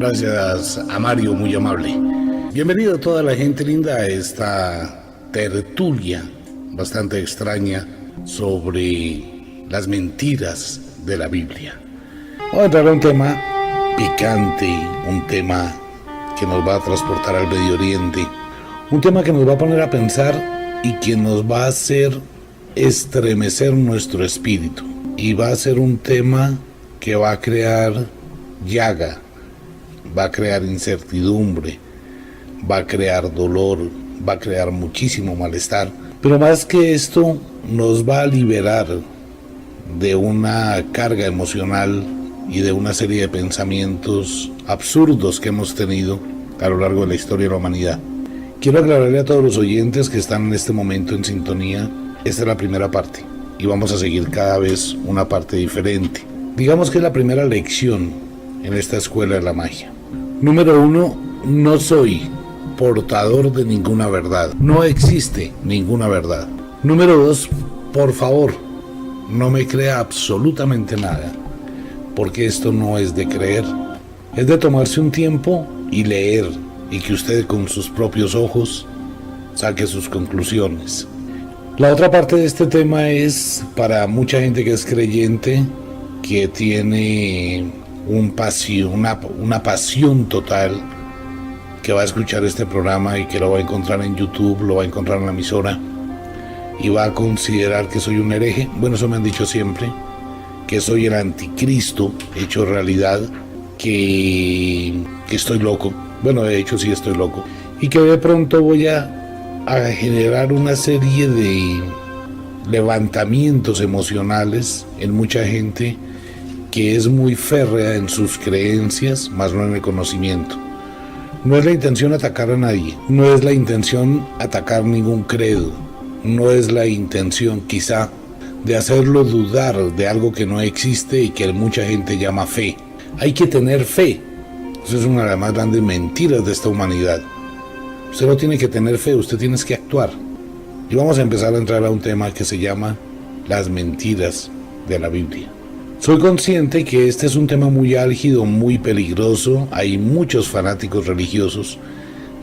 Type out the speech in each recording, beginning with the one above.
Gracias a Mario, muy amable. Bienvenido toda la gente linda a esta tertulia bastante extraña sobre las mentiras de la Biblia. Vamos a entrar a un tema picante, un tema que nos va a transportar al Medio Oriente, un tema que nos va a poner a pensar y que nos va a hacer estremecer nuestro espíritu. Y va a ser un tema que va a crear llaga, va a crear incertidumbre, va a crear dolor, va a crear muchísimo malestar. Pero más que esto, nos va a liberar de una carga emocional y de una serie de pensamientos absurdos que hemos tenido a lo largo de la historia de la humanidad. Quiero aclararle a todos los oyentes que están en este momento en sintonía, esta es la primera parte y vamos a seguir cada vez una parte diferente. Digamos que es la primera lección en esta escuela de la magia. Número 1, no soy portador de ninguna verdad. No existe ninguna verdad. Número 2, por favor, no me crea absolutamente nada, porque esto no es de creer. Es de tomarse un tiempo y leer, y que usted con sus propios ojos saque sus conclusiones. La otra parte de este tema es para mucha gente que es creyente, que tiene una pasión total, que va a escuchar este programa y que lo va a encontrar en YouTube, lo va a encontrar en la emisora y va a considerar que soy un hereje. Bueno, eso me han dicho siempre, que soy el anticristo hecho realidad, que estoy loco. Bueno, de hecho sí estoy loco. Y que de pronto voy a generar una serie de levantamientos emocionales en mucha gente que es muy férrea en sus creencias, más no en el conocimiento. No es la intención atacar a nadie, no es la intención atacar ningún credo, no es la intención quizá de hacerlo dudar de algo que no existe y que mucha gente llama fe. Hay que tener fe. Eso es una de las más grandes mentiras de esta humanidad. Usted no tiene que tener fe, usted tiene que actuar. Y vamos a empezar a entrar a un tema que se llama las mentiras de la Biblia. Soy consciente que este es un tema muy álgido, muy peligroso. Hay muchos fanáticos religiosos.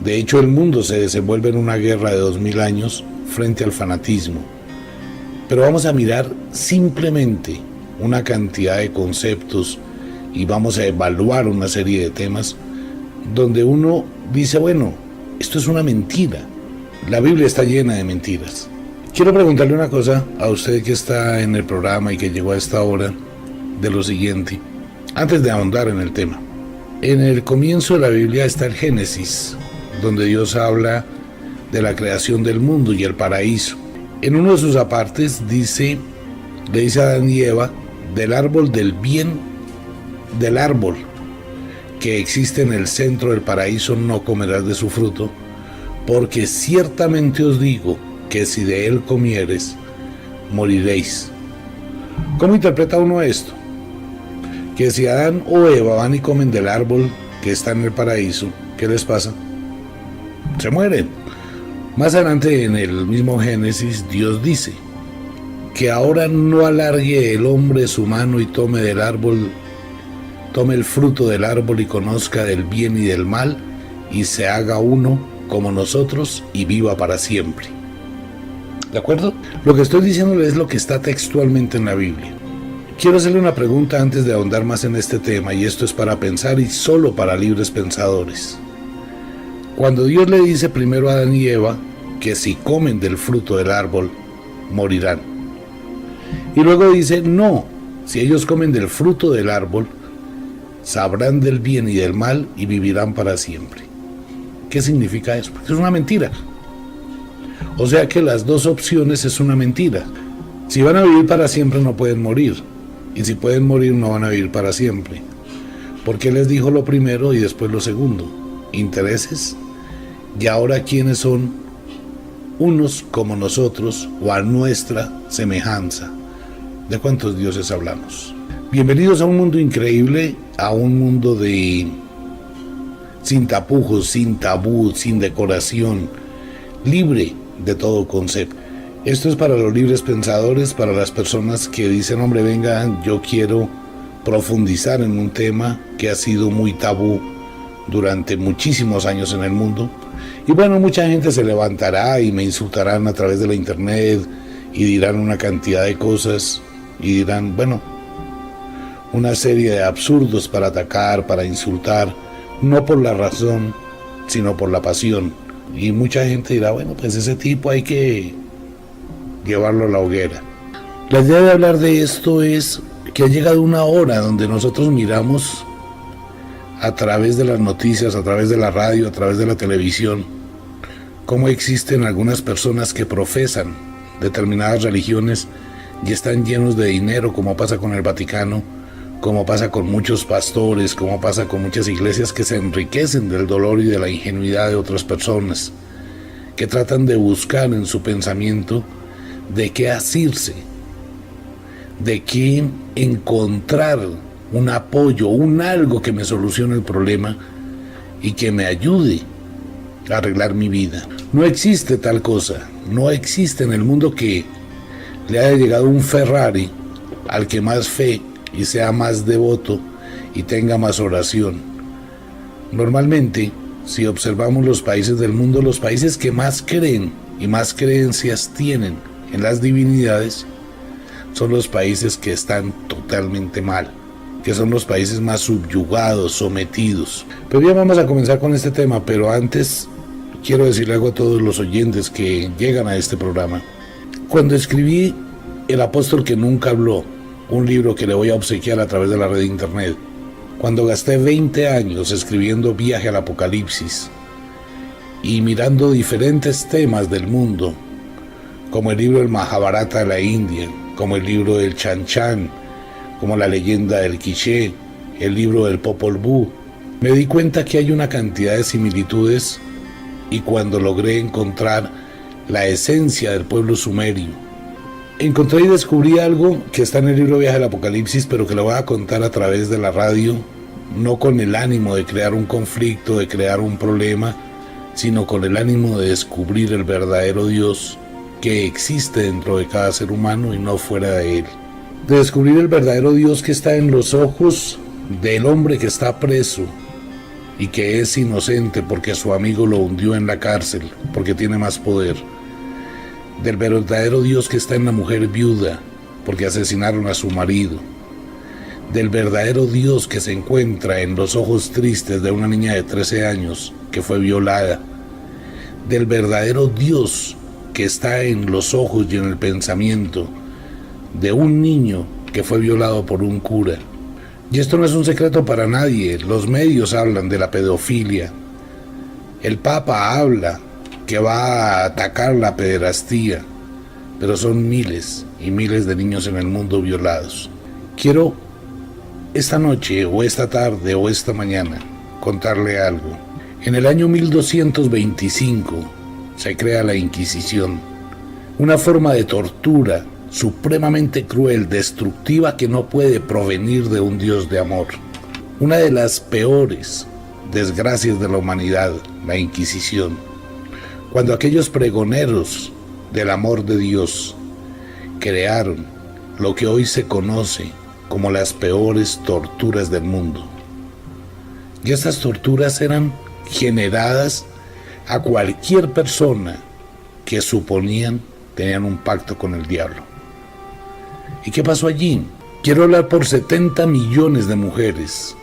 De hecho, el mundo se desenvuelve en una guerra de 2000 años frente al fanatismo. Pero vamos a mirar simplemente una cantidad de conceptos y vamos a evaluar una serie de temas donde uno dice, bueno, esto es una mentira. La Biblia está llena de mentiras. Quiero preguntarle una cosa a usted que está en el programa y que llegó a esta hora, de lo siguiente, antes de ahondar en el tema. En el comienzo de la Biblia está el Génesis, donde Dios habla de la creación del mundo y el paraíso. En uno de sus apartes le dice a Adán y Eva, del árbol del bien, del árbol que existe en el centro del paraíso no comerás de su fruto, porque ciertamente os digo que si de él comieres, moriréis. ¿Cómo interpreta uno esto? Que si Adán o Eva van y comen del árbol que está en el paraíso, ¿qué les pasa? Se mueren. Más adelante en el mismo Génesis, Dios dice que ahora no alargue el hombre su mano y tome el fruto del árbol y conozca del bien y del mal, y se haga uno como nosotros y viva para siempre. ¿De acuerdo? Lo que estoy diciéndole es lo que está textualmente en la Biblia. Quiero hacerle una pregunta antes de ahondar más en este tema, y esto es para pensar y solo para libres pensadores. Cuando Dios le dice primero a Adán y Eva que si comen del fruto del árbol, morirán. Y luego dice, no, si ellos comen del fruto del árbol, sabrán del bien y del mal y vivirán para siempre. ¿Qué significa eso? Porque es una mentira. O sea que las dos opciones es una mentira. Si van a vivir para siempre no pueden morir. Y si pueden morir no van a vivir para siempre. ¿Por qué les dijo lo primero y después lo segundo? ¿Intereses? Y ahora, ¿quiénes son? Unos como nosotros o a nuestra semejanza. ¿De cuántos dioses hablamos? Bienvenidos a un mundo increíble, a un mundo sin tapujos, sin tabú, sin decoración, libre de todo concepto. Esto es para los libres pensadores, para las personas que dicen, hombre, venga, yo quiero profundizar en un tema que ha sido muy tabú durante muchísimos años en el mundo. Y bueno, mucha gente se levantará y me insultarán a través de la internet y dirán una cantidad de cosas y dirán, bueno, una serie de absurdos para atacar, para insultar, no por la razón, sino por la pasión. Y mucha gente dirá, bueno, pues ese tipo hay que llevarlo a la hoguera. La idea de hablar de esto es que ha llegado una hora donde nosotros miramos a través de las noticias, a través de la radio, a través de la televisión, cómo existen algunas personas que profesan determinadas religiones y están llenos de dinero, como pasa con el Vaticano, como pasa con muchos pastores, como pasa con muchas iglesias que se enriquecen del dolor y de la ingenuidad de otras personas, que tratan de buscar en su pensamiento de qué asirse, de qué encontrar un apoyo, un algo que me solucione el problema y que me ayude a arreglar mi vida. No existe tal cosa, no existe en el mundo que le haya llegado un Ferrari al que más fe y sea más devoto y tenga más oración. Normalmente, si observamos los países del mundo, los países que más creen y más creencias tienen en las divinidades son los países que están totalmente mal, que son los países más subyugados, sometidos. Pero ya vamos a comenzar con este tema, pero antes quiero decirle algo a todos los oyentes que llegan a este programa. Cuando escribí El apóstol que nunca habló, un libro que le voy a obsequiar a través de la red de internet, cuando gasté 20 años escribiendo Viaje al Apocalipsis y mirando diferentes temas del mundo, como el libro del Mahabharata de la India, como el libro del Chan Chan, como la leyenda del Quiché, el libro del Popol Vuh, me di cuenta que hay una cantidad de similitudes, y cuando logré encontrar la esencia del pueblo sumerio, encontré y descubrí algo que está en el libro Viaje al Apocalipsis, pero que lo voy a contar a través de la radio, no con el ánimo de crear un conflicto, de crear un problema, sino con el ánimo de descubrir el verdadero Dios que existe dentro de cada ser humano y no fuera de él. De descubrir el verdadero Dios que está en los ojos del hombre que está preso y que es inocente porque su amigo lo hundió en la cárcel, porque tiene más poder. Del verdadero Dios que está en la mujer viuda, porque asesinaron a su marido. Del verdadero Dios que se encuentra en los ojos tristes de una niña de 13 años que fue violada. Del verdadero Dios que está en los ojos y en el pensamiento de un niño que fue violado por un cura. Y esto no es un secreto para nadie. Los medios hablan de la pedofilia. El Papa habla que va a atacar la pederastía, pero son miles y miles de niños en el mundo violados. Quiero esta noche o esta tarde o esta mañana contarle algo. En el año 1225 se crea la Inquisición, una forma de tortura supremamente cruel, destructiva, que no puede provenir de un Dios de amor. Una de las peores desgracias de la humanidad, la Inquisición, cuando aquellos pregoneros del amor de Dios crearon lo que hoy se conoce como las peores torturas del mundo. Y estas torturas eran generadas a cualquier persona que suponían tenían un pacto con el diablo. ¿Y qué pasó allí? Quiero hablar por 70 millones de mujeres,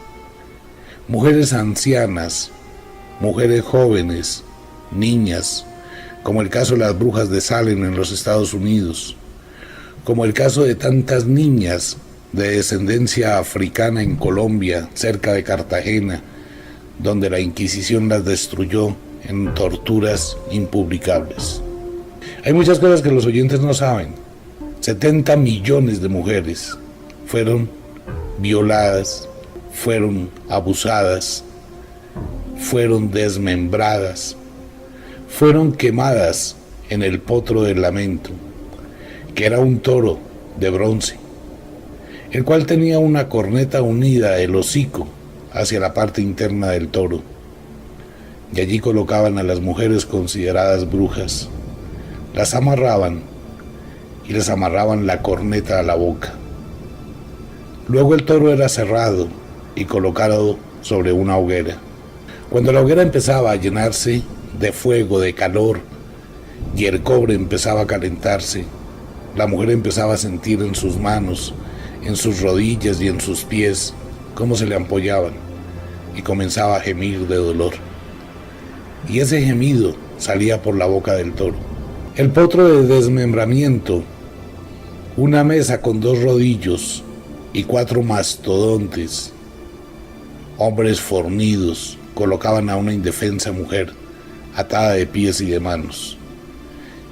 mujeres ancianas, mujeres jóvenes, niñas, como el caso de las brujas de Salem en los Estados Unidos, como el caso de tantas niñas de descendencia africana en Colombia, cerca de Cartagena, donde la Inquisición las destruyó en torturas impublicables. Hay muchas cosas que los oyentes no saben. 70 millones de mujeres fueron violadas, fueron abusadas, fueron desmembradas, fueron quemadas en el potro del lamento, que era un toro de bronce, el cual tenía una corneta unida del hocico hacia la parte interna del toro, y allí colocaban a las mujeres consideradas brujas, las amarraban y les amarraban la corneta a la boca. Luego el toro era cerrado y colocado sobre una hoguera. Cuando la hoguera empezaba a llenarse de fuego, de calor, y el cobre empezaba a calentarse, la mujer empezaba a sentir en sus manos, en sus rodillas y en sus pies cómo se le ampollaban, y comenzaba a gemir de dolor. Y ese gemido salía por la boca del toro. El potro de desmembramiento, una mesa con 2 rodillos y 4 mastodontes, hombres fornidos, colocaban a una indefensa mujer atada de pies y de manos,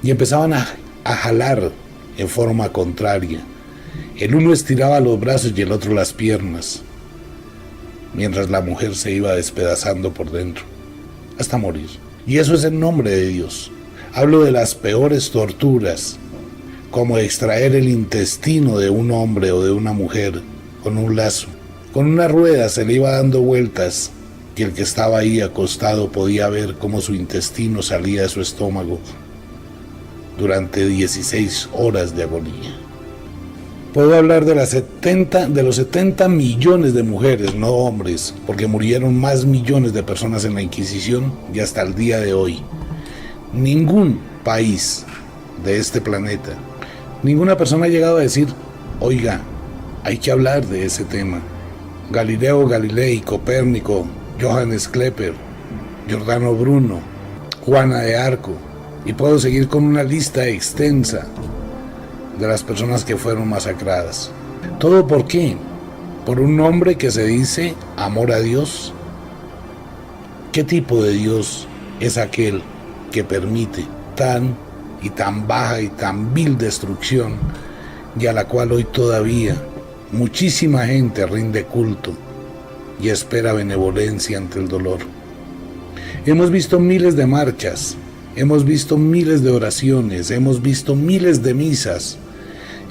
y empezaban a jalar en forma contraria. El uno estiraba los brazos y el otro las piernas, mientras la mujer se iba despedazando por dentro, hasta morir. Y eso es en nombre de Dios. Hablo de las peores torturas, como extraer el intestino de un hombre o de una mujer con un lazo. Con una rueda se le iba dando vueltas y el que estaba ahí acostado podía ver cómo su intestino salía de su estómago durante 16 horas de agonía. Puedo hablar de los 70 millones de mujeres, no hombres, porque murieron más millones de personas en la Inquisición y hasta el día de hoy. Ningún país de este planeta, ninguna persona ha llegado a decir, oiga, hay que hablar de ese tema. Galileo Galilei, Copérnico, Johannes Kepler, Giordano Bruno, Juana de Arco, y puedo seguir con una lista extensa de las personas que fueron masacradas. ¿Todo por qué? ¿Por un nombre que se dice amor a Dios? ¿Qué tipo de Dios es aquel que permite tan baja y tan vil destrucción, y a la cual hoy todavía muchísima gente rinde culto y espera benevolencia ante el dolor? Hemos visto miles de marchas, hemos visto miles de oraciones, hemos visto miles de misas,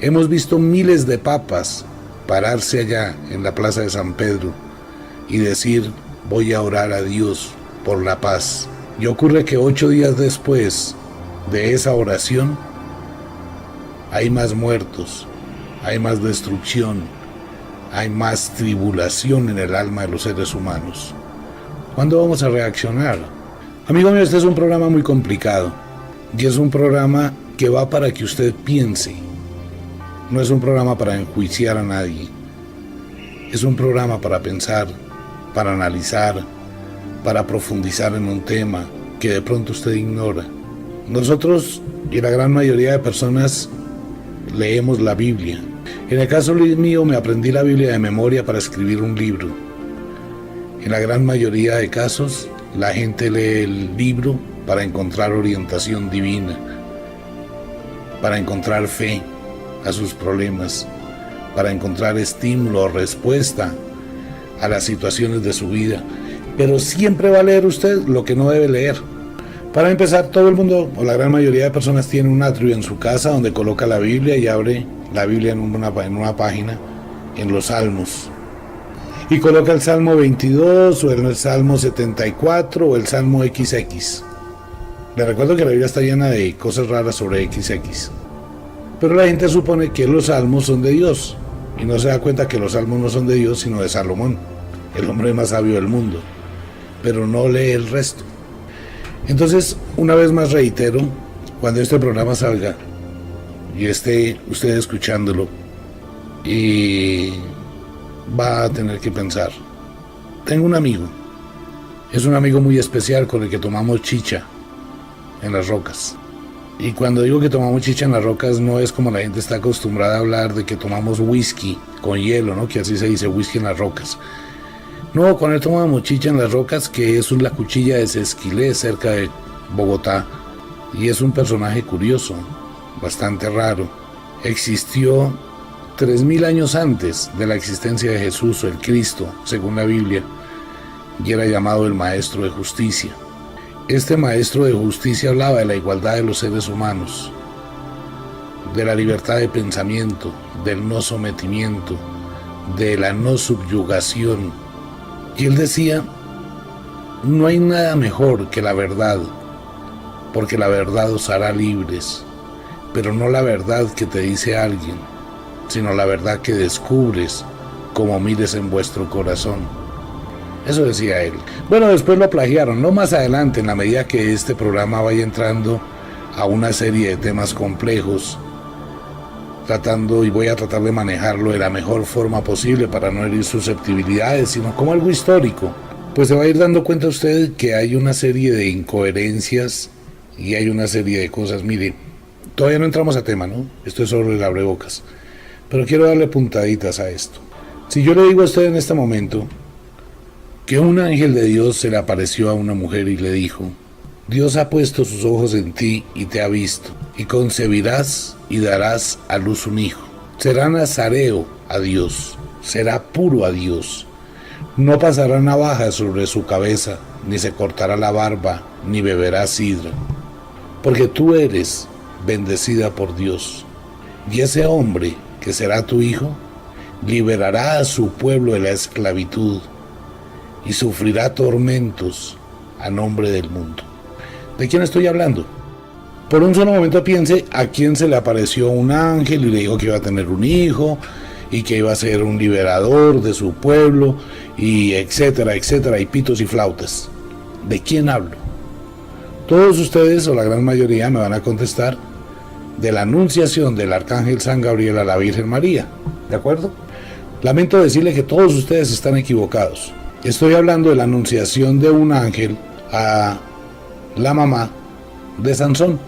hemos visto miles de papas pararse allá en la plaza de San Pedro y decir, voy a orar a Dios por la paz. Y ocurre que 8 días después de esa oración hay más muertos, hay más destrucción, hay más tribulación en el alma de los seres humanos. ¿Cuándo vamos a reaccionar? Amigo mío, este es un programa muy complicado y es un programa que va para que usted piense. No es un programa para enjuiciar a nadie. Es un programa para pensar, para analizar, para profundizar en un tema que de pronto usted ignora. Nosotros y la gran mayoría de personas leemos la Biblia. En el caso mío me aprendí la Biblia de memoria para escribir un libro. En la gran mayoría de casos la gente lee el libro para encontrar orientación divina, para encontrar fe a sus problemas, para encontrar estímulo o respuesta a las situaciones de su vida. Pero siempre va a leer usted lo que no debe leer. Para empezar, todo el mundo, o la gran mayoría de personas, tiene un atrio en su casa donde coloca la Biblia y abre la Biblia en una página, en los Salmos. Y coloca el Salmo 22, o el Salmo 74, o el Salmo XX. Le recuerdo que la Biblia está llena de cosas raras sobre XX. Pero la gente supone que los Salmos son de Dios, y no se da cuenta que los Salmos no son de Dios, sino de Salomón, el hombre más sabio del mundo. Pero no lee el resto. Entonces, una vez más reitero, cuando este programa salga y esté usted escuchándolo, y va a tener que pensar. Tengo un amigo, es un amigo muy especial con el que tomamos chicha en las rocas. Y cuando digo que tomamos chicha en las rocas, no es como la gente está acostumbrada a hablar de que tomamos whisky con hielo, ¿no? Que así se dice, whisky en las rocas. No, con él tomamos chicha en las rocas, que es la cuchilla de Sesquilé, cerca de Bogotá. Y es un personaje curioso, bastante raro. Existió 3000 años antes de la existencia de Jesús o el Cristo, según la Biblia, y era llamado el Maestro de Justicia. Este Maestro de Justicia hablaba de la igualdad de los seres humanos, de la libertad de pensamiento, del no sometimiento, de la no subyugación. Y él decía, no hay nada mejor que la verdad, porque la verdad os hará libres, pero no la verdad que te dice alguien, sino la verdad que descubres como mires en vuestro corazón. Eso decía él. Bueno, después lo plagiaron, no más adelante, en la medida que este programa vaya entrando a una serie de temas complejos, y voy a tratar de manejarlo de la mejor forma posible para no herir susceptibilidades, sino como algo histórico. Pues se va a ir dando cuenta usted que hay una serie de incoherencias y hay una serie de cosas. Mire, todavía no entramos a tema, ¿no? Esto es sobre el abrebocas. Pero quiero darle puntaditas a esto. Si yo le digo a usted en este momento que un ángel de Dios se le apareció a una mujer y le dijo: Dios ha puesto sus ojos en ti y te ha visto, y concebirás y darás a luz un hijo. Será nazareo a Dios, será puro a Dios. No pasará navaja sobre su cabeza, ni se cortará la barba, ni beberá sidra. Porque tú eres bendecida por Dios. Y ese hombre, que será tu hijo, liberará a su pueblo de la esclavitud y sufrirá tormentos a nombre del mundo. ¿De quién estoy hablando? Por un solo momento piense a quién se le apareció un ángel y le dijo que iba a tener un hijo y que iba a ser un liberador de su pueblo y etcétera, etcétera, y pitos y flautas. ¿De quién hablo? Todos ustedes, o la gran mayoría, me van a contestar de la anunciación del arcángel San Gabriel a la Virgen María. ¿De acuerdo? Lamento decirle que todos ustedes están equivocados. Estoy hablando de la anunciación de un ángel a la mamá de Sansón,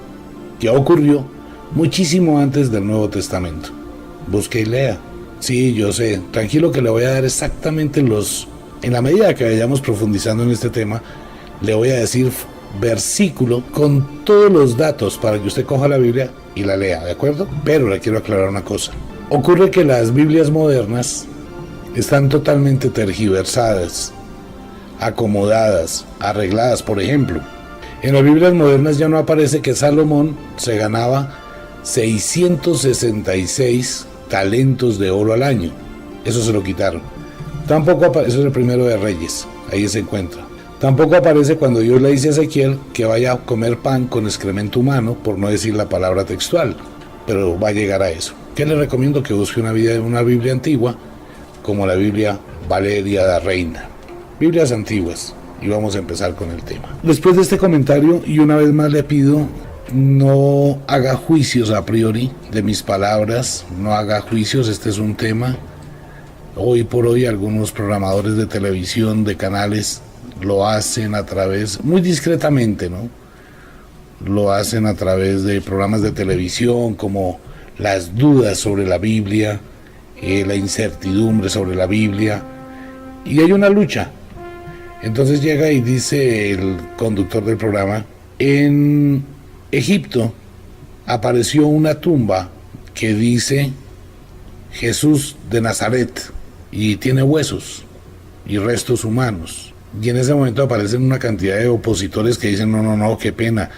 que ocurrió muchísimo antes del Nuevo Testamento. Busque y lea. Sí, yo sé, tranquilo que le voy a dar exactamente en la medida que vayamos profundizando en este tema, le voy a decir versículo con todos los datos para que usted coja la Biblia y la lea, ¿de acuerdo? Pero le quiero aclarar una cosa. Ocurre que las Biblias modernas están totalmente tergiversadas, acomodadas, arregladas. Por ejemplo, en las Biblias modernas ya no aparece que Salomón se ganaba 666 talentos de oro al año. Eso se lo quitaron. Tampoco aparece, eso es el primero de Reyes, ahí se encuentra. Tampoco aparece cuando Dios le dice a Ezequiel que vaya a comer pan con excremento humano, por no decir la palabra textual, pero va a llegar a eso. ¿Qué le recomiendo? Que busque una Biblia antigua, como la Biblia Valeria da Reina. Biblias antiguas. Y vamos a empezar con el tema. Después de este comentario, y una vez más le pido, no haga juicios a priori de mis palabras, no haga juicios. Este es un tema, hoy por hoy algunos programadores de televisión, de canales, lo hacen a través, muy discretamente, ¿no? Lo hacen a través de programas de televisión, como las dudas sobre la Biblia, la incertidumbre sobre la Biblia, y hay una lucha. Entonces llega y dice el conductor del programa: en Egipto apareció una tumba que dice Jesús de Nazaret y tiene huesos y restos humanos. Y en ese momento aparecen una cantidad de opositores que dicen: no, qué pena,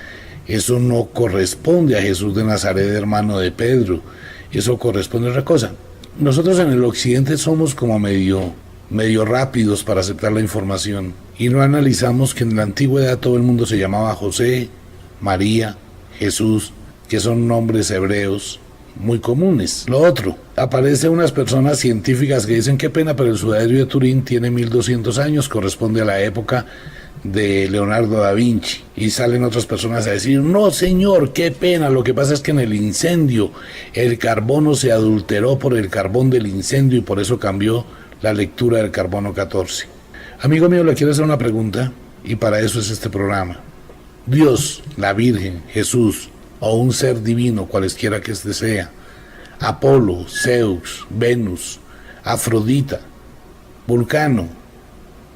eso no corresponde a Jesús de Nazaret, hermano de Pedro, eso corresponde a otra cosa. Nosotros en el occidente somos como medio rápidos para aceptar la información y no analizamos que en la antigüedad todo el mundo se llamaba José, María, Jesús, que son nombres hebreos muy comunes. Lo otro, aparecen unas personas científicas que dicen: qué pena, pero el sudario de Turín tiene 1200 años, corresponde a la época de Leonardo da Vinci. Y salen otras personas a decir: no señor, qué pena, lo que pasa es que en el incendio el carbono se adulteró por el carbón del incendio y por eso cambió la lectura del carbono 14. Amigo mío, le quiero hacer una pregunta, y para eso es este programa. Dios, la Virgen, Jesús, o un ser divino, cualesquiera que este sea, Apolo, Zeus, Venus, Afrodita, Vulcano,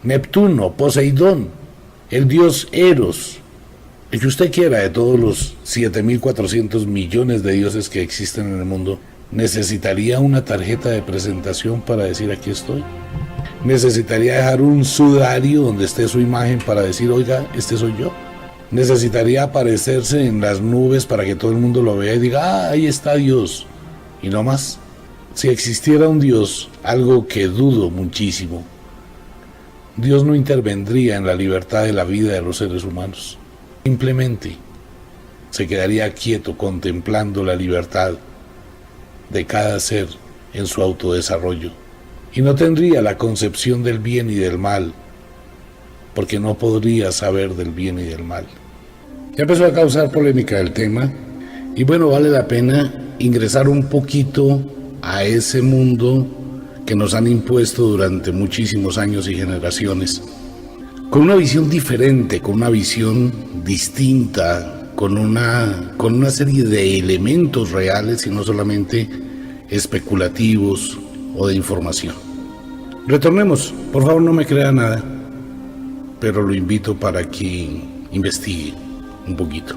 Neptuno, Poseidón, el dios Eros, el que usted quiera de todos los 7.400 millones de dioses que existen en el mundo, ¿necesitaría una tarjeta de presentación para decir aquí estoy? ¿Necesitaría dejar un sudario donde esté su imagen para decir: oiga, este soy yo? ¿Necesitaría aparecerse en las nubes para que todo el mundo lo vea y diga: ahí está Dios? Y no más. Si existiera un Dios, algo que dudo muchísimo, Dios no intervendría en la libertad de la vida de los seres humanos. Simplemente se quedaría quieto contemplando la libertad de cada ser en su autodesarrollo, y no tendría la concepción del bien y del mal porque no podría saber del bien y del mal. Ya empezó a causar polémica el tema, y bueno, vale la pena ingresar un poquito a ese mundo que nos han impuesto durante muchísimos años y generaciones, con una visión diferente, con una visión distinta, con una serie de elementos reales y no solamente especulativos o de información. Retornemos, por favor no me crea nada, pero lo invito para que investigue un poquito.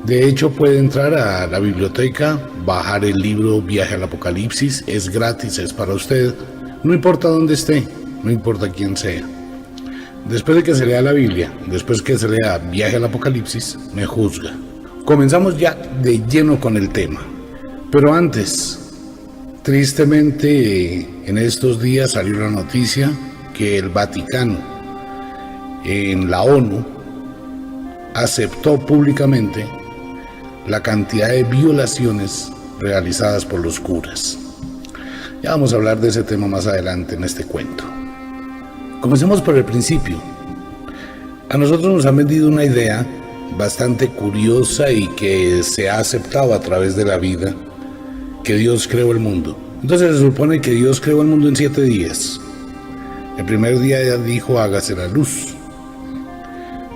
De hecho, puede entrar a la biblioteca, bajar el libro Viaje al Apocalipsis, es gratis, es para usted, no importa dónde esté, no importa quién sea. Después de que se lea la Biblia, después que se lea Viaje al Apocalipsis, me juzga. Comenzamos ya de lleno con el tema. Pero antes, tristemente, en estos días salió la noticia que el Vaticano, en la ONU, aceptó públicamente la cantidad de violaciones realizadas por los curas. Ya vamos a hablar de ese tema más adelante en este cuento. Comencemos por el principio. A nosotros nos han vendido una idea bastante curiosa y que se ha aceptado a través de la vida, que Dios creó el mundo. Entonces se supone que Dios creó el mundo en 7 días. El primer día dijo, hágase la luz.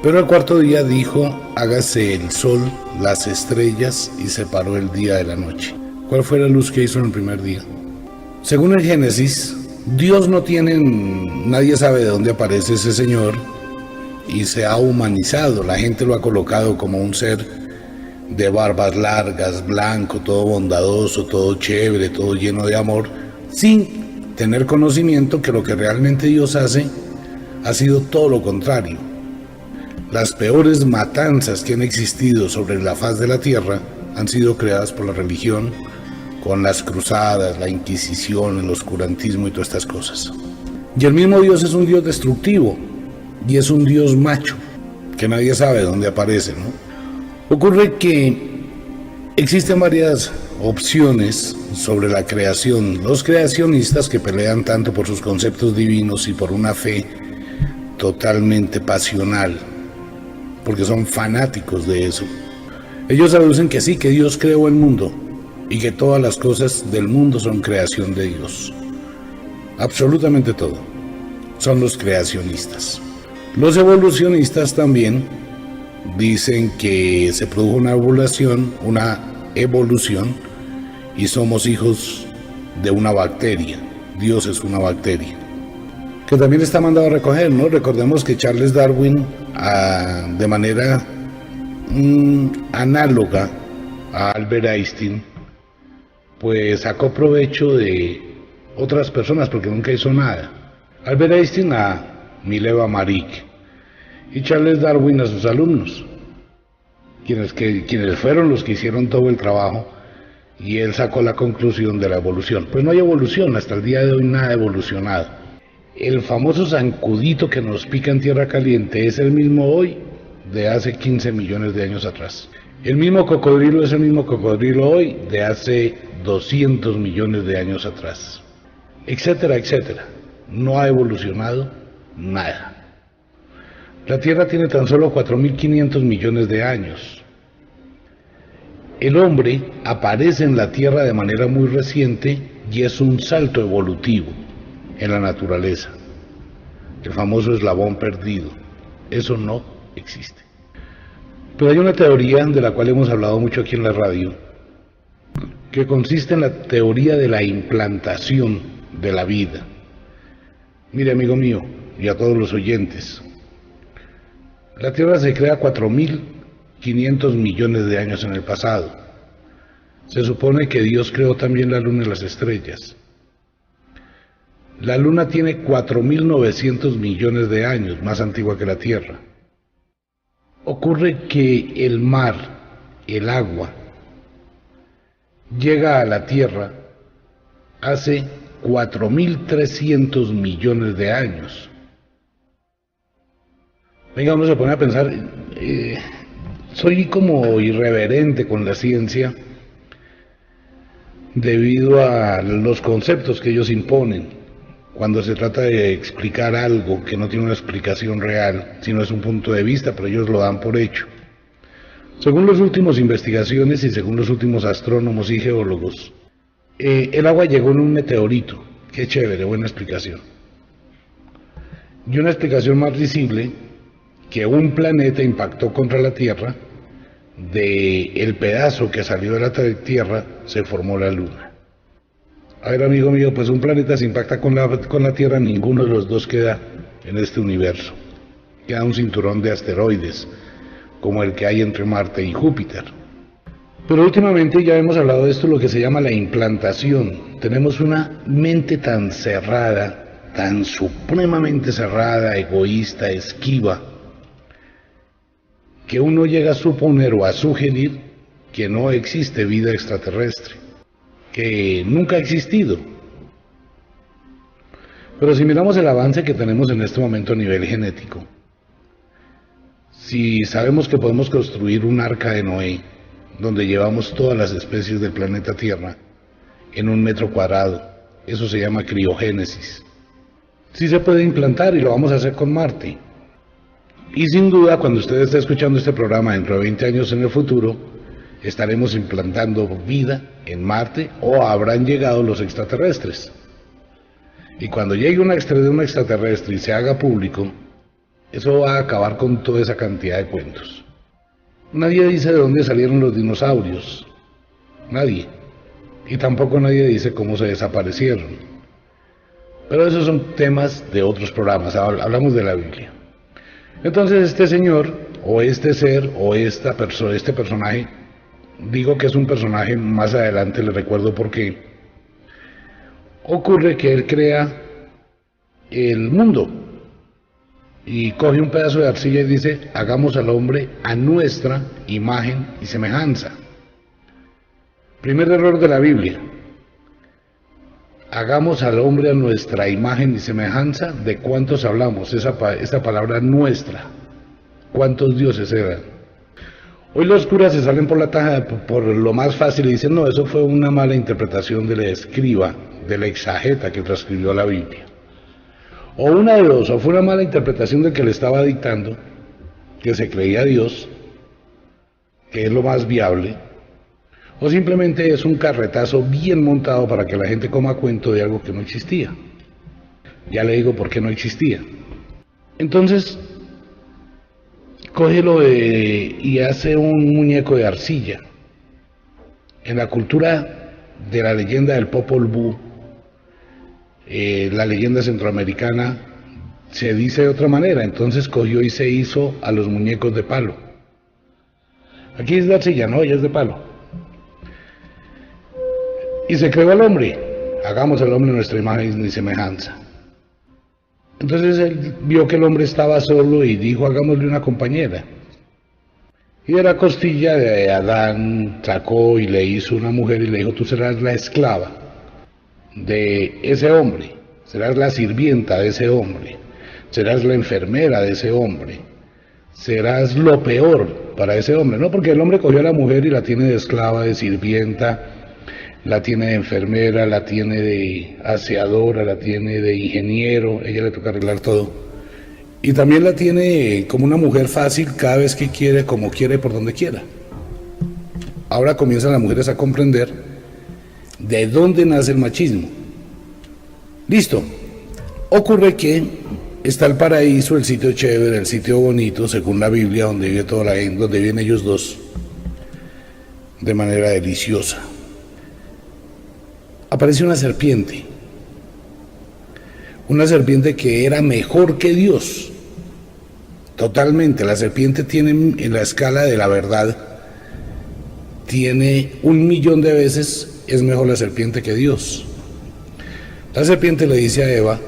Pero el cuarto día dijo, hágase el sol, las estrellas, y separó el día de la noche. ¿Cuál fue la luz que hizo en el primer día? Según el Génesis, Dios no tiene, nadie sabe de dónde aparece ese Señor, y se ha humanizado. La gente lo ha colocado como un ser de barbas largas, blanco, todo bondadoso, todo chévere, todo lleno de amor, sin tener conocimiento que lo que realmente Dios hace ha sido todo lo contrario. Las peores matanzas que han existido sobre la faz de la tierra han sido creadas por la religión, con las cruzadas, la Inquisición, el oscurantismo y todas estas cosas. Y el mismo Dios es un Dios destructivo, y es un Dios macho, que nadie sabe dónde aparece, ¿no? Ocurre que existen varias opciones sobre la creación. Los creacionistas, que pelean tanto por sus conceptos divinos y por una fe totalmente pasional, porque son fanáticos de eso, ellos aducen que sí, que Dios creó el mundo y que todas las cosas del mundo son creación de Dios. Absolutamente todo. Son los creacionistas. Los evolucionistas también dicen que se produjo una evolución y somos hijos de una bacteria. Dios es una bacteria, que también está mandado a recoger, ¿no? Recordemos que Charles Darwin, de manera análoga a Albert Einstein, pues sacó provecho de otras personas porque nunca hizo nada. Albert Einstein a Mileva Maric y Charles Darwin a sus alumnos, quienes fueron los que hicieron todo el trabajo, y él sacó la conclusión de la evolución. Pues no hay evolución, hasta el día de hoy nada ha evolucionado. El famoso zancudito que nos pica en tierra caliente es el mismo hoy de hace 15 millones de años atrás. El mismo cocodrilo es el mismo cocodrilo hoy de hace 200 millones de años atrás. Etcétera, etcétera. No ha evolucionado nada. La Tierra tiene tan solo 4.500 millones de años. El hombre aparece en la Tierra de manera muy reciente y es un salto evolutivo en la naturaleza. El famoso eslabón perdido. Eso no existe. Pero hay una teoría de la cual hemos hablado mucho aquí en la radio, que consiste en la teoría de la implantación de la vida. Mire, amigo mío, y a todos los oyentes, la Tierra se crea 4.500 millones de años en el pasado. Se supone que Dios creó también la Luna y las estrellas. La Luna tiene 4.900 millones de años, más antigua que la Tierra. Ocurre que el mar, el agua, llega a la Tierra hace 4.300 millones de años. Venga, vamos a poner a pensar, soy como irreverente con la ciencia debido a los conceptos que ellos imponen. cuando se trata de explicar algo que no tiene una explicación real, sino es un punto de vista, pero ellos lo dan por hecho. Según las últimas investigaciones y según los últimos astrónomos y geólogos, el agua llegó en un meteorito. Qué chévere, buena explicación. Y una explicación más visible, que un planeta impactó contra la Tierra, del pedazo que salió de la Tierra se formó la Luna. A ver, amigo mío, pues un planeta se impacta con la Tierra, ninguno de los dos queda en este universo. Queda un cinturón de asteroides, como el que hay entre Marte y Júpiter. Pero últimamente ya hemos hablado de esto, lo que se llama la implantación. Tenemos una mente tan cerrada, tan supremamente cerrada, egoísta, esquiva, que uno llega a suponer o a sugerir que no existe vida extraterrestre, que nunca ha existido. Pero si miramos el avance que tenemos en este momento a nivel genético, si sabemos que podemos construir un arca de Noé, donde llevamos todas las especies del planeta Tierra en 1 metro cuadrado, eso se llama criogénesis. Sí se puede implantar y lo vamos a hacer con Marte. Y sin duda, cuando usted esté escuchando este programa dentro de 20 años en el futuro, estaremos implantando vida en Marte o habrán llegado los extraterrestres. Y cuando llegue un extraterrestre y se haga público, eso va a acabar con toda esa cantidad de cuentos. Nadie dice de dónde salieron los dinosaurios. Nadie. Y tampoco nadie dice cómo se desaparecieron. Pero esos son temas de otros programas. Hablamos de la Biblia. Entonces este señor, o este ser, o esta persona, este personaje, digo que es un personaje, más adelante le recuerdo por qué, ocurre que él crea el mundo y coge un pedazo de arcilla y dice, hagamos al hombre a nuestra imagen y semejanza. Primer error de la Biblia. Hagamos al hombre a nuestra imagen y semejanza. ¿De cuántos hablamos? Esta palabra nuestra. ¿Cuántos dioses eran? Hoy los curas se salen por la taja por lo más fácil y dicen, no, eso fue una mala interpretación del escriba, del exageta que transcribió la Biblia. O una de dos, o fue una mala interpretación del que le estaba dictando, que se creía Dios, que es lo más viable, o simplemente es un carretazo bien montado para que la gente coma cuento de algo que no existía. Ya le digo por qué no existía. Entonces, cógelo y hace un muñeco de arcilla. En la cultura de la leyenda del Popol Vuh, la leyenda centroamericana, se dice de otra manera. Entonces cogió y se hizo a los muñecos de palo. Aquí es de arcilla, no, ya es de palo. Y se creó al hombre, hagamos al hombre nuestra imagen y semejanza. Entonces él vio que el hombre estaba solo y dijo, hagámosle una compañera. Y de la costilla de Adán sacó y le hizo una mujer y le dijo, tú serás la esclava de ese hombre, serás la sirvienta de ese hombre, serás la enfermera de ese hombre, serás lo peor para ese hombre, ¿no? Porque el hombre cogió a la mujer y la tiene de esclava, de sirvienta, la tiene de enfermera, la tiene de aseadora, la tiene de ingeniero, ella le toca arreglar todo. Y también la tiene como una mujer fácil cada vez que quiere, como quiere, por donde quiera. Ahora comienzan las mujeres a comprender de dónde nace el machismo. Listo. Ocurre que está el paraíso, el sitio chévere, el sitio bonito, según la Biblia, donde vive toda la gente, donde viven ellos dos, de manera deliciosa. Apareció una serpiente que era mejor que Dios, totalmente. La serpiente tiene, en la escala de la verdad, tiene 1.000.000 de veces, es mejor la serpiente que Dios. La serpiente le dice a Eva,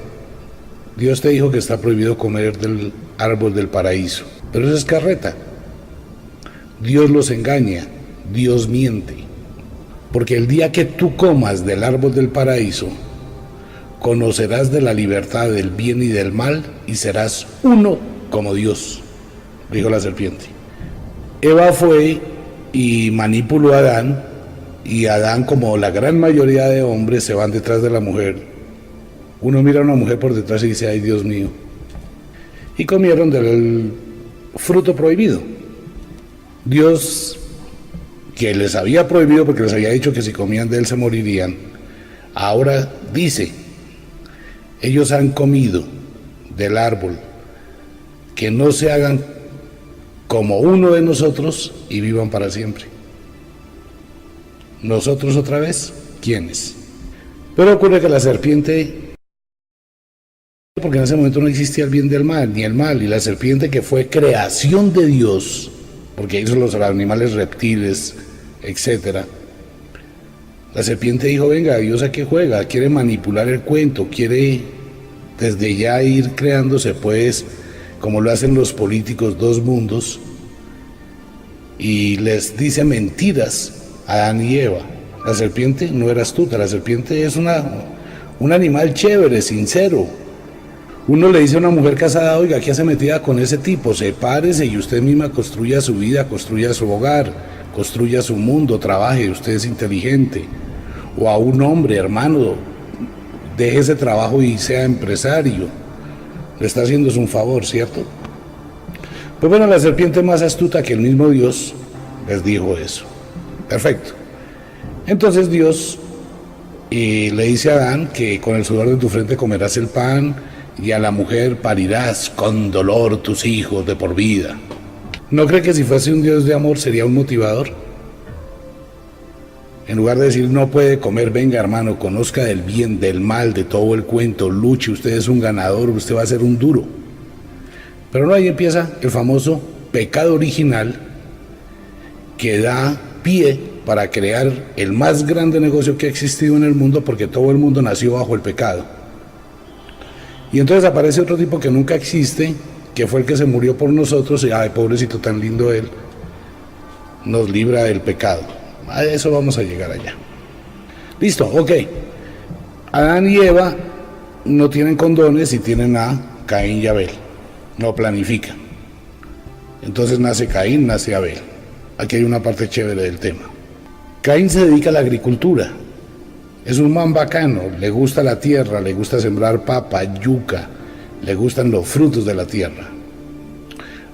Dios te dijo que está prohibido comer del árbol del paraíso, pero eso es carreta. Dios los engaña, Dios miente. Porque el día que tú comas del árbol del paraíso, conocerás de la libertad del bien y del mal y serás uno como Dios, dijo la serpiente. Eva fue y manipuló a Adán, y Adán, como la gran mayoría de hombres, se van detrás de la mujer Uno mira a una mujer por detrás y dice, ay Dios mío. Y comieron del fruto prohibido. Dios, que les había prohibido porque les había dicho que si comían de él se morirían, ahora dice, ellos han comido del árbol, que no se hagan como uno de nosotros y vivan para siempre. ¿Nosotros otra vez? ¿Quiénes? Pero ocurre que la serpiente, porque en ese momento no existía el bien del mal, ni el mal, y la serpiente, que fue creación de Dios, porque hizo los animales reptiles, etcétera. La serpiente dijo, venga, Dios a qué juega, quiere manipular el cuento, quiere desde ya ir creándose, pues, como lo hacen los políticos, dos mundos, y les dice mentiras a Adán y Eva. La serpiente no era astuta, la serpiente es un animal chévere, sincero. Uno le dice a una mujer casada, oiga, ¿qué hace metida con ese tipo? Sepárese y usted misma construya su vida, construya su hogar, construya su mundo, trabaje, usted es inteligente. O a un hombre, hermano, deje ese trabajo y sea empresario. Le está haciendo un favor, ¿cierto? Pues bueno, la serpiente más astuta que el mismo Dios les dijo eso. Perfecto. Entonces Dios le dice a Adán que con el sudor de tu frente comerás el pan y a la mujer parirás con dolor tus hijos de por vida. ¿No cree que si fuese un Dios de amor sería un motivador? En lugar de decir no puede comer, venga hermano, conozca del bien, del mal, de todo el cuento, luche, usted es un ganador, usted va a ser un duro. Pero no, ahí empieza el famoso pecado original que da pie para crear el más grande negocio que ha existido en el mundo, porque todo el mundo nació bajo el pecado. Y entonces aparece otro tipo que nunca existe, que fue el que se murió por nosotros, y ay, pobrecito, tan lindo él, nos libra del pecado. A eso vamos a llegar allá. Listo, ok. Adán y Eva no tienen condones y tienen a Caín y Abel. No planifican. Entonces nace Caín, nace Abel. Aquí hay una parte chévere del tema. Caín se dedica a la agricultura. Es un man bacano, le gusta la tierra, le gusta sembrar papa, yuca, le gustan los frutos de la tierra.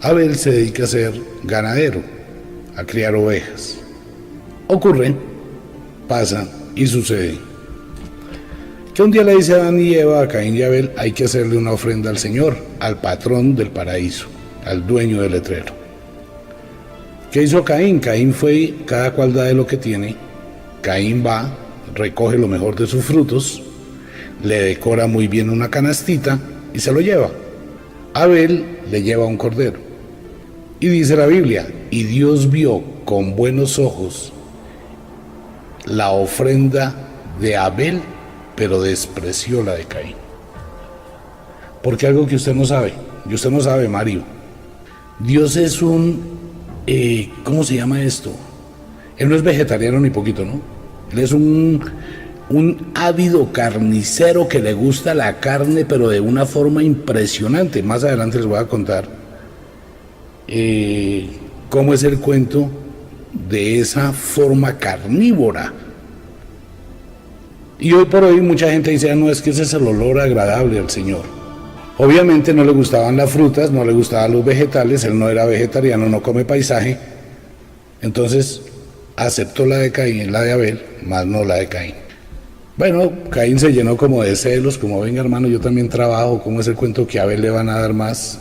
Abel se dedica a ser ganadero, a criar ovejas. Ocurre, pasa y sucede que un día le dice a Adán y Eva, a Caín y Abel, hay que hacerle una ofrenda al Señor, al patrón del paraíso, al dueño del letrero. ¿Qué hizo Caín? Caín fue, cada cual da de lo que tiene. Caín va, recoge lo mejor de sus frutos, le decora muy bien una canastita y se lo lleva. Abel le lleva un cordero. Y dice la Biblia, y Dios vio con buenos ojos la ofrenda de Abel, pero despreció la de Caín. Porque algo que usted no sabe, y usted no sabe, Mario, Dios es ¿cómo se llama esto? Él no es vegetariano ni poquito, ¿no? Él es un ávido carnicero que le gusta la carne, pero de una forma impresionante. Más adelante les voy a contar cómo es el cuento de esa forma carnívora. Y hoy por hoy mucha gente dice, no, es que ese es el olor agradable al Señor. Obviamente no le gustaban las frutas, no le gustaban los vegetales, él no era vegetariano, no come paisaje, entonces aceptó la de Caín, la de Abel, más no la de Caín. Bueno, Caín se llenó como de celos, como venga hermano, yo también trabajo, ¿cómo es el cuento que a Abel le van a dar más?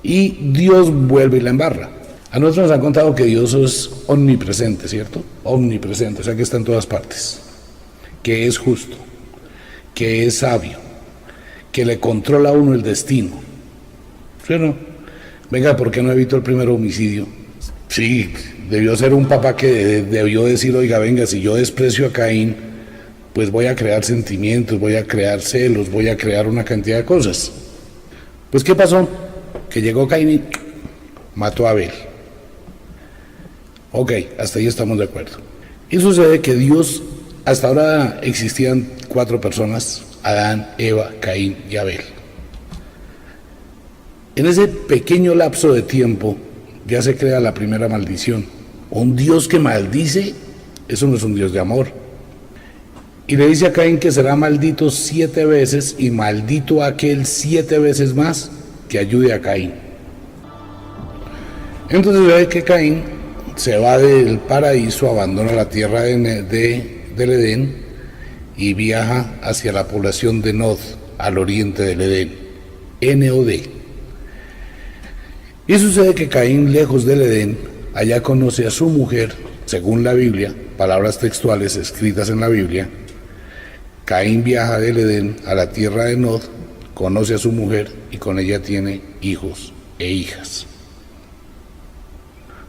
Y Dios vuelve y la embarra. A nosotros nos han contado que Dios es omnipresente, ¿cierto? Omnipresente, o sea que está en todas partes, que es justo, que es sabio, que le controla a uno el destino. ¿Sí o no? Venga, ¿por qué no evitó el primer homicidio? Sí, debió ser un papá que debió decir, oiga, venga, si yo desprecio a Caín, pues voy a crear sentimientos, voy a crear celos, voy a crear una cantidad de cosas. Pues ¿qué pasó? Que llegó Caín y mató a Abel. Ok, hasta ahí estamos de acuerdo. Y sucede que Dios, hasta ahora existían 4 personas, Adán, Eva, Caín y Abel. En ese pequeño lapso de tiempo ya se crea la primera maldición. Un Dios que maldice, eso no es un Dios de amor. Y le dice a Caín que será maldito 7 veces y maldito aquel 7 veces más que ayude a Caín. Entonces ve que Caín se va del paraíso, abandona la tierra del Edén y viaja hacia la población de Nod, al oriente del Edén, N-O-D. Y sucede que Caín, lejos del Edén, allá conoce a su mujer, según la Biblia, palabras textuales escritas en la Biblia. Caín viaja del Edén a la tierra de Nod, conoce a su mujer y con ella tiene hijos e hijas.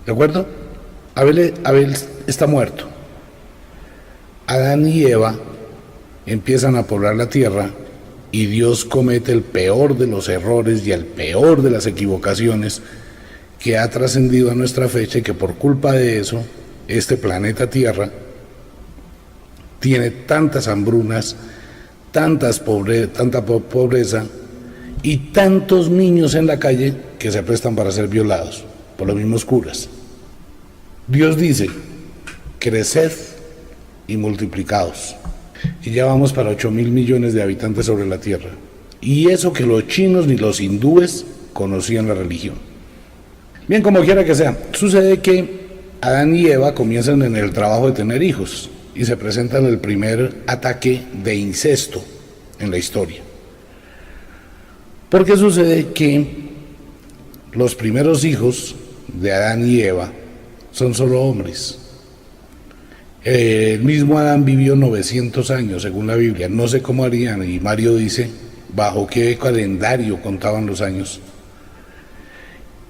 ¿De acuerdo? Abel está muerto. Adán y Eva empiezan a poblar la tierra y Dios comete el peor de los errores y el peor de las equivocaciones que ha trascendido a nuestra fecha, y que por culpa de eso este planeta Tierra tiene tantas hambrunas, tanta pobreza y tantos niños en la calle que se prestan para ser violados por los mismos curas. Dios dice: creced y multiplicaos. Y ya vamos para 8.000 millones de habitantes sobre la tierra. Y eso que los chinos ni los hindúes conocían la religión. Bien, como quiera que sea, sucede que Adán y Eva comienzan en el trabajo de tener hijos y se presentan el primer ataque de incesto en la historia. Porque sucede que los primeros hijos de Adán y Eva son solo hombres. El mismo Adán vivió 900 años, según la Biblia. No sé cómo harían, y Mario dice bajo qué calendario contaban los años.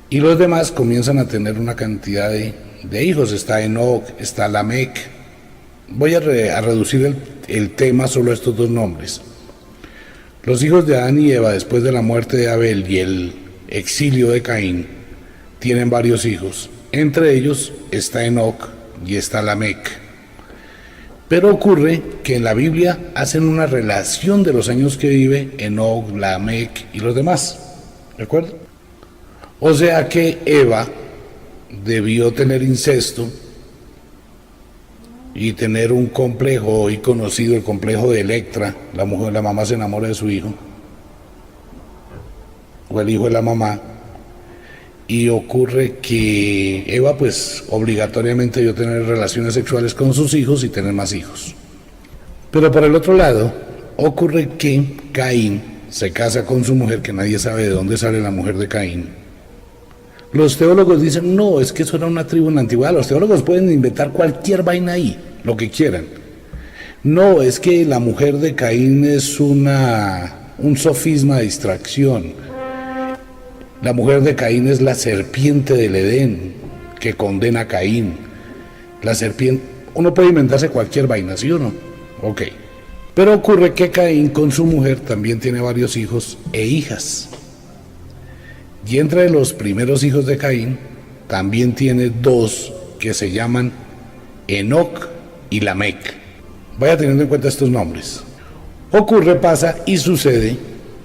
Y los demás comienzan a tener una cantidad de hijos. Está Enoc, está Lamec. Voy a reducir el tema solo a estos dos nombres. Los hijos de Adán y Eva, después de la muerte de Abel y el exilio de Caín, tienen varios hijos. Entre ellos está Enoc y está Lamec. Pero ocurre que en la Biblia hacen una relación de los años que vive Enoc, Lamec y los demás. ¿De acuerdo? O sea que Eva debió tener incesto y tener un complejo hoy conocido, el complejo de Electra. La mamá se enamora de su hijo, o el hijo de la mamá, y ocurre que Eva pues obligatoriamente debió tener relaciones sexuales con sus hijos y tener más hijos. Pero por el otro lado, ocurre que Caín se casa con su mujer, que nadie sabe de dónde sale la mujer de Caín. Los teólogos dicen: no, es que eso era una tribu en la antigüedad. Los teólogos pueden inventar cualquier vaina ahí, lo que quieran. No, es que la mujer de Caín es un sofisma de distracción. La mujer de Caín es la serpiente del Edén que condena a Caín. La serpiente, uno puede inventarse cualquier vaina, ¿sí o no? Ok. Pero ocurre que Caín con su mujer también tiene varios hijos e hijas. Y entre los primeros hijos de Caín también tiene dos que se llaman Enoc y Lamec. Vaya teniendo en cuenta estos nombres. Ocurre, pasa y sucede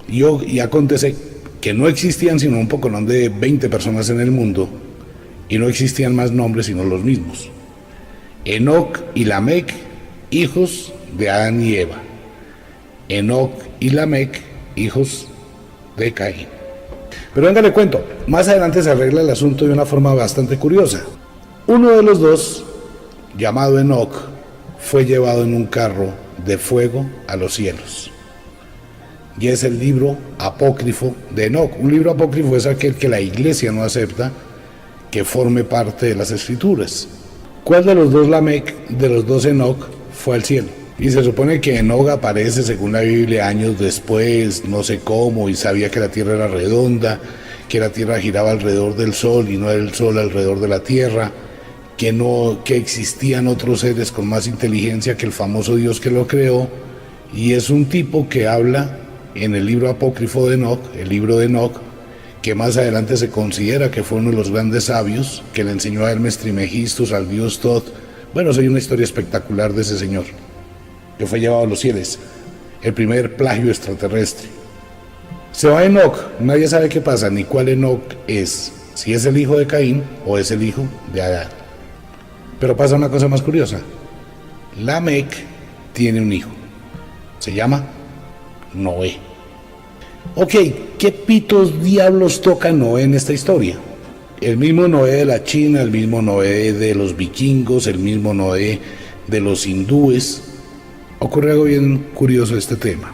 y acontece que no existían sino un poconón de 20 personas en el mundo, y no existían más nombres sino los mismos. Enoc y Lamec, hijos de Adán y Eva. Enoc y Lamec, hijos de Caín. Pero venga, le cuento, más adelante se arregla el asunto de una forma bastante curiosa. Uno de los dos, llamado Enoc, fue llevado en un carro de fuego a los cielos. Y es el libro apócrifo de Enoc. Un libro apócrifo es aquel que la iglesia no acepta que forme parte de las escrituras. ¿Cuál de los dos Lamec, de los dos Enoc, fue al cielo? Y se supone que Enoc aparece, según la Biblia, años después, no sé cómo, y sabía que la tierra era redonda, que la tierra giraba alrededor del sol y no el sol alrededor de la tierra, que existían otros seres con más inteligencia que el famoso Dios que lo creó. Y es un tipo que habla en el libro apócrifo de Enoc, el libro de Enoc, que más adelante se considera que fue uno de los grandes sabios que le enseñó a Hermes Trismegistus, al dios Thoth. Bueno, hay una historia espectacular de ese señor, que fue llevado a los cielos, el primer plagio extraterrestre. Se va Enoc, nadie sabe qué pasa, ni cuál Enoc es, si es el hijo de Caín o es el hijo de Adán. Pero pasa una cosa más curiosa. Lamec tiene un hijo. Se llama Noé. Ok, ¿qué pitos diablos toca Noé en esta historia? El mismo Noé de la China, el mismo Noé de los vikingos, el mismo Noé de los hindúes. Ocurre algo bien curioso de este tema.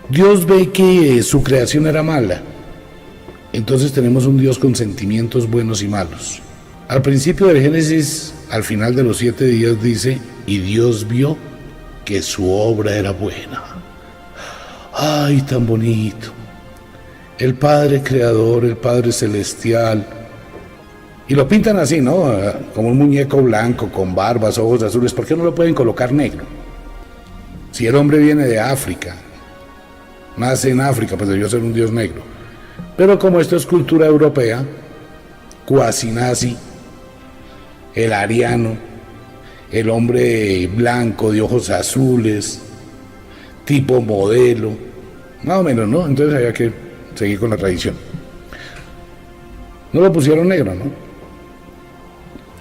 Dios ve que su creación era mala. Entonces tenemos un Dios con sentimientos buenos y malos. Al principio del Génesis, al final de los 7 días dice, y Dios vio que su obra era buena. ¡Ay, tan bonito! El Padre Creador, el Padre Celestial. Y lo pintan así, ¿no? Como un muñeco blanco, con barbas, ojos azules. ¿Por qué no lo pueden colocar negro? Si el hombre viene de África, nace en África, pues debió ser un Dios negro. Pero como esto es cultura europea, cuasi nazi, el ariano, el hombre blanco de ojos azules, tipo modelo, más o menos, ¿no? Entonces había que seguir con la tradición. No lo pusieron negro, ¿no?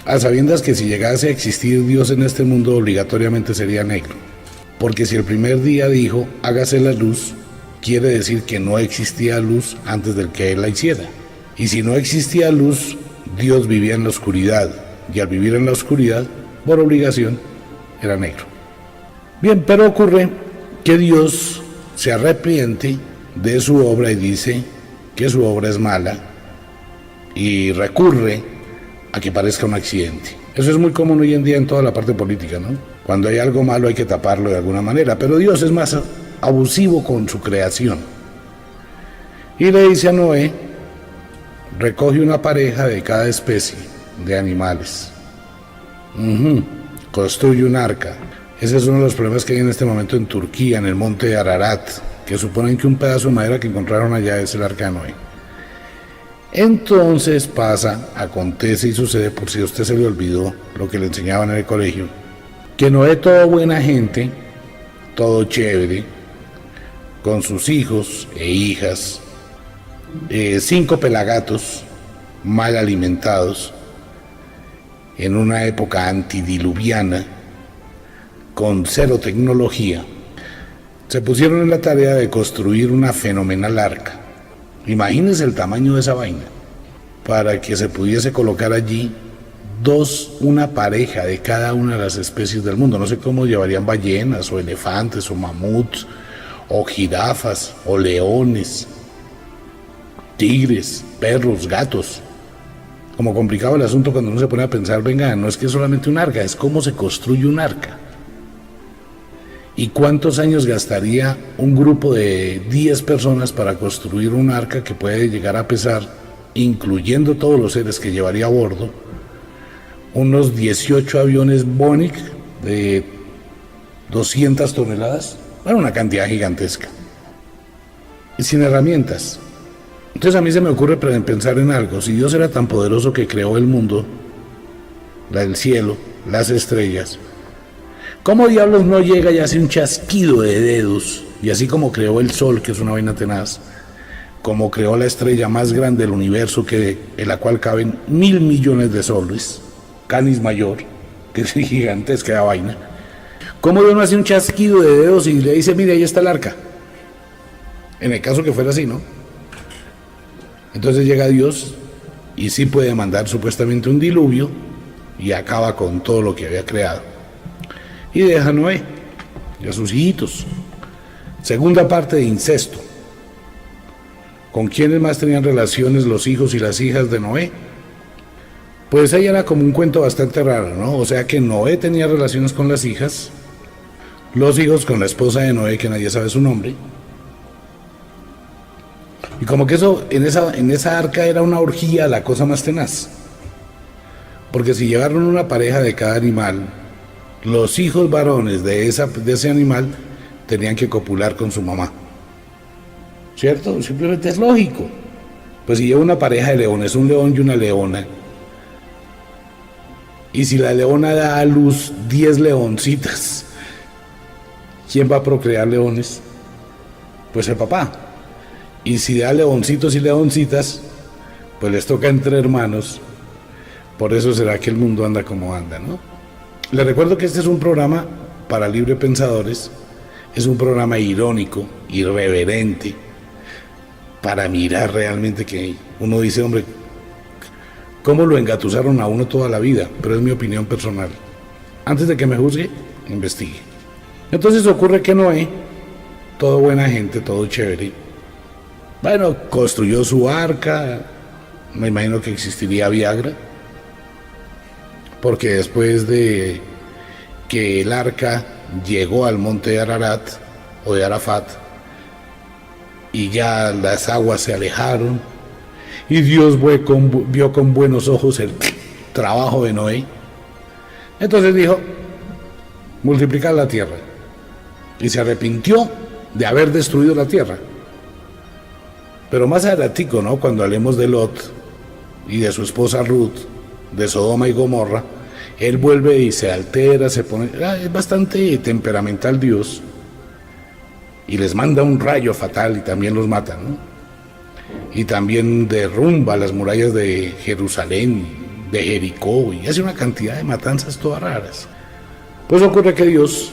A sabiendas que si llegase a existir Dios en este mundo, obligatoriamente sería negro. Porque si el primer día dijo, hágase la luz, quiere decir que no existía luz antes del que Él la hiciera. Y si no existía luz, Dios vivía en la oscuridad. Y al vivir en la oscuridad, por obligación, era negro. Bien, pero ocurre que Dios se arrepiente de su obra y dice que su obra es mala y recurre a que parezca un accidente. Eso es muy común hoy en día en toda la parte política, ¿no? Cuando hay algo malo hay que taparlo de alguna manera, pero Dios es más abusivo con su creación. Y le dice a Noé, recoge una pareja de cada especie de animales. Construye un arca. Ese es uno de los problemas que hay en este momento en Turquía, en el monte de Ararat, que suponen que un pedazo de madera que encontraron allá es el arca de Noé. Entonces pasa, acontece y sucede, por si a usted se le olvidó lo que le enseñaban en el colegio, que Noé, todo buena gente, todo chévere, con sus hijos e hijas, 5 pelagatos mal alimentados, en una época antidiluviana, con 0 tecnología, se pusieron en la tarea de construir una fenomenal arca. Imagínense el tamaño de esa vaina, para que se pudiese colocar allí una pareja de cada una de las especies del mundo. No sé cómo llevarían ballenas, o elefantes, o mamuts, o jirafas, o leones, tigres, perros, gatos. Como complicado el asunto cuando uno se pone a pensar, venga, no es que es solamente un arca, es cómo se construye un arca. ¿Y cuántos años gastaría un grupo de 10 personas para construir un arca que puede llegar a pesar, incluyendo todos los seres que llevaría a bordo, unos 18 aviones Boeing de 200 toneladas? Bueno, una cantidad gigantesca. Y sin herramientas. Entonces a mí se me ocurre pensar en algo. Si Dios era tan poderoso que creó el mundo, el cielo, las estrellas, ¿cómo diablos no llega y hace un chasquido de dedos? Y así como creó el sol, que es una vaina tenaz, como creó la estrella más grande del universo, en la cual caben 1.000 millones de soles, Canis Mayor, que es gigantesca la vaina, ¿cómo Dios no hace un chasquido de dedos y le dice, mire, ahí está el arca? En el caso que fuera así, ¿no? Entonces llega Dios y sí puede mandar supuestamente un diluvio y acaba con todo lo que había creado. Y deja a Noé y a sus hijitos. Segunda parte de incesto. ¿Con quiénes más tenían relaciones los hijos y las hijas de Noé? Pues ahí era como un cuento bastante raro, ¿no? O sea que Noé tenía relaciones con las hijas, los hijos con la esposa de Noé, que nadie sabe su nombre. Y como que eso, en esa arca era una orgía, la cosa más tenaz. Porque si llevaron una pareja de cada animal, los hijos varones de ese animal tenían que copular con su mamá. ¿Cierto? Simplemente es lógico. Pues si lleva una pareja de leones, un león y una leona, y si la leona da a luz 10 leoncitas, ¿quién va a procrear leones? Pues el papá. Y si da leoncitos y leoncitas, pues les toca entre hermanos. Por eso será que el mundo anda como anda, ¿no? Les recuerdo que este es un programa para libre pensadores, es un programa irónico, irreverente, para mirar realmente que uno dice, hombre, ¿cómo lo engatusaron a uno toda la vida? Pero es mi opinión personal. Antes de que me juzgue, investigue. Entonces ocurre que Noé, todo buena gente, todo chévere, bueno, construyó su arca, me imagino que existiría Viagra, porque después de que el arca llegó al monte de Ararat o de Arafat y ya las aguas se alejaron y Dios vio con buenos ojos el trabajo de Noé, entonces dijo, multiplicar la tierra, y se arrepintió de haber destruido la tierra. Pero más adelantico, ¿no? Cuando hablemos de Lot y de su esposa Ruth, de Sodoma y Gomorra, él vuelve y se altera, se pone... es bastante temperamental Dios, y les manda un rayo fatal y también los mata, ¿no? Y también derrumba las murallas de Jerusalén, de Jericó, y hace una cantidad de matanzas todas raras. Pues ocurre que Dios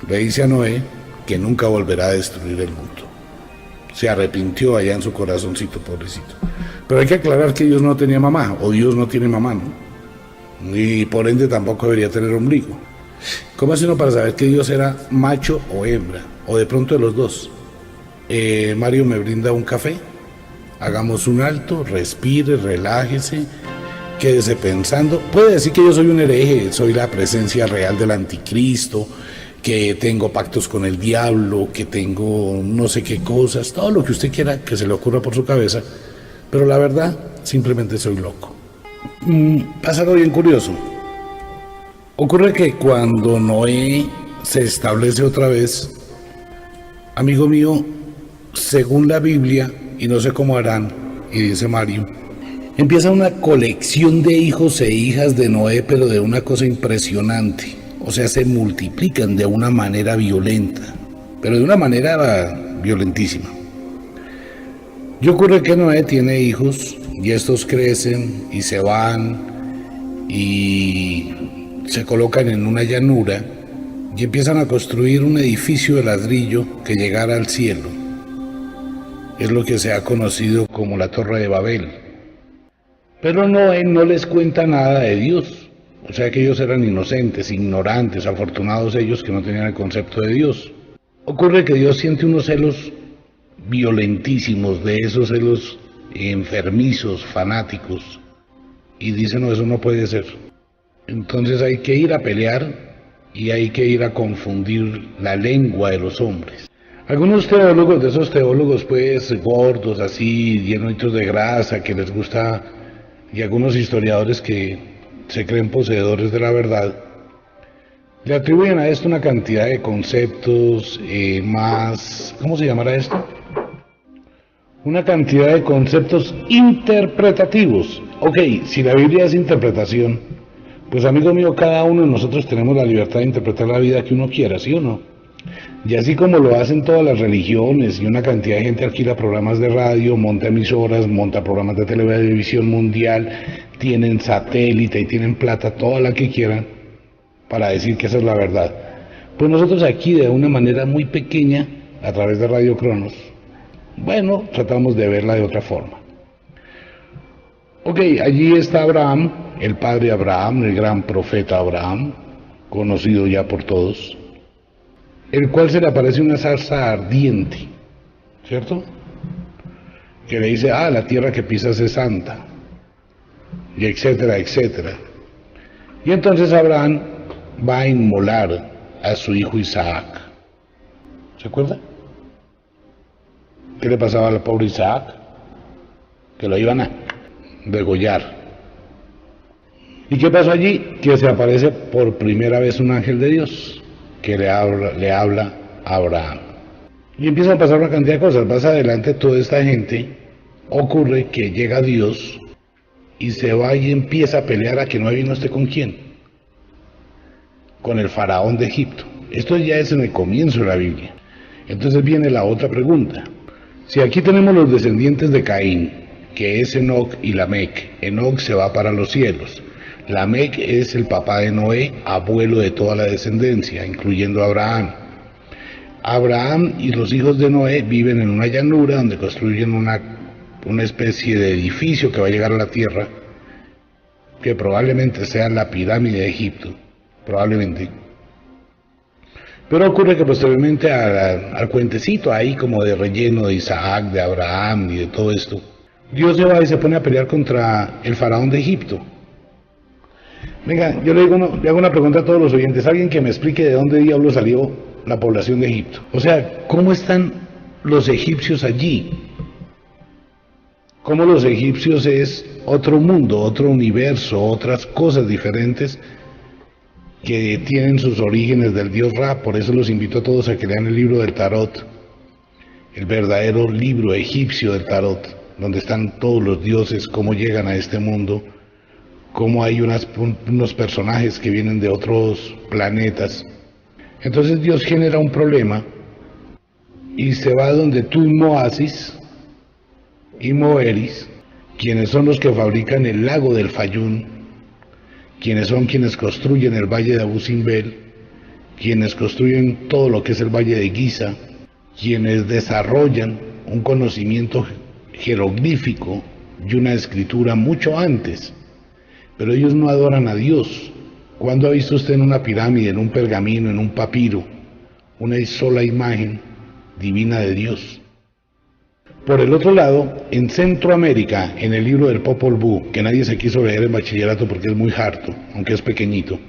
le dice a Noé que nunca volverá a destruir el mundo. Se arrepintió allá en su corazoncito, pobrecito. Pero hay que aclarar que Dios no tenía mamá, o Dios no tiene mamá, ¿no? Y por ende tampoco debería tener ombligo. ¿Cómo hace uno para saber que Dios era macho o hembra? O de pronto de los dos. Mario me brinda un café, hagamos un alto, respire, relájese, quédese pensando. Puede decir que yo soy un hereje, soy la presencia real del anticristo, que tengo pactos con el diablo, que tengo no sé qué cosas, todo lo que usted quiera que se le ocurra por su cabeza, pero la verdad, simplemente soy loco. Pasa algo bien curioso. Ocurre que cuando Noé se establece otra vez, amigo mío, según la Biblia, y no sé cómo harán, y dice Mario, empieza una colección de hijos e hijas de Noé, pero de una cosa impresionante. O sea, se multiplican de una manera violenta, pero de una manera violentísima. Y ocurre que Noé tiene hijos, y estos crecen, y se van, y se colocan en una llanura, y empiezan a construir un edificio de ladrillo que llegara al cielo. Es lo que se ha conocido como la Torre de Babel. Pero Noé no les cuenta nada de Dios. O sea que ellos eran inocentes, ignorantes, afortunados ellos que no tenían el concepto de Dios. Ocurre que Dios siente unos celos violentísimos, de esos celos enfermizos, fanáticos, y dice, no, eso no puede ser. Entonces hay que ir a pelear y hay que ir a confundir la lengua de los hombres. Algunos teólogos, de esos teólogos pues gordos, así, llenos de grasa, que les gusta, y algunos historiadores que se creen poseedores de la verdad, le atribuyen a esto una cantidad de conceptos más, ¿cómo se llamará esto? Una cantidad de conceptos interpretativos. Ok, si la Biblia es interpretación, pues amigo mío, cada uno de nosotros tenemos la libertad de interpretar la vida que uno quiera, ¿sí o no? Y así como lo hacen todas las religiones, y una cantidad de gente alquila programas de radio, monta emisoras, monta programas de televisión mundial, tienen satélite y tienen plata, toda la que quieran, para decir que esa es la verdad. Pues nosotros aquí, de una manera muy pequeña, a través de Radio Cronos, bueno, tratamos de verla de otra forma. Ok, allí está Abraham, el padre Abraham, el gran profeta Abraham, conocido ya por todos, el cual se le aparece una zarza ardiente, ¿cierto? Que le dice, la tierra que pisas es santa, y etcétera, etcétera. Y entonces Abraham va a inmolar a su hijo Isaac. ¿Se acuerda? ¿Qué le pasaba al pobre Isaac? Que lo iban a degollar. ¿Y qué pasó allí? Que se aparece por primera vez un ángel de Dios que le habla a Abraham. Y empiezan a pasar una cantidad de cosas. Más adelante toda esta gente, ocurre que llega Dios y se va y empieza a pelear a que no vino usted con quién. Con el faraón de Egipto. Esto ya es en el comienzo de la Biblia. Entonces viene la otra pregunta. Si aquí tenemos los descendientes de Caín, que es Enoc y Lamec, Enoc se va para los cielos, Lamec es el papá de Noé, abuelo de toda la descendencia, incluyendo a Abraham. Abraham y los hijos de Noé viven en una llanura donde construyen una especie de edificio que va a llegar a la tierra, que probablemente sea la pirámide de Egipto, probablemente. Pero ocurre que posteriormente al cuentecito ahí como de relleno de Isaac, de Abraham y de todo esto, Dios se va y se pone a pelear contra el faraón de Egipto. Venga, yo le hago una pregunta a todos los oyentes, alguien que me explique de dónde diablo salió la población de Egipto. O sea, ¿cómo están los egipcios allí? ¿Cómo los egipcios es otro mundo, otro universo, otras cosas diferentes que tienen sus orígenes del dios Ra? Por eso los invito a todos a que lean el libro del Tarot, el verdadero libro egipcio del Tarot, donde están todos los dioses, cómo llegan a este mundo, cómo hay unos personajes que vienen de otros planetas. Entonces Dios genera un problema y se va donde Tutmosis y Moeris, quienes son los que fabrican el lago del Fayum, quienes construyen el valle de Abu Simbel, quienes construyen todo lo que es el valle de Giza, quienes desarrollan un conocimiento jeroglífico y una escritura mucho antes, pero ellos no adoran a Dios. ¿Cuándo ha visto usted en una pirámide, en un pergamino, en un papiro, una sola imagen divina de Dios? Por el otro lado, en Centroamérica, en el libro del Popol Vuh, que nadie se quiso leer en bachillerato porque es muy harto, aunque es pequeñito,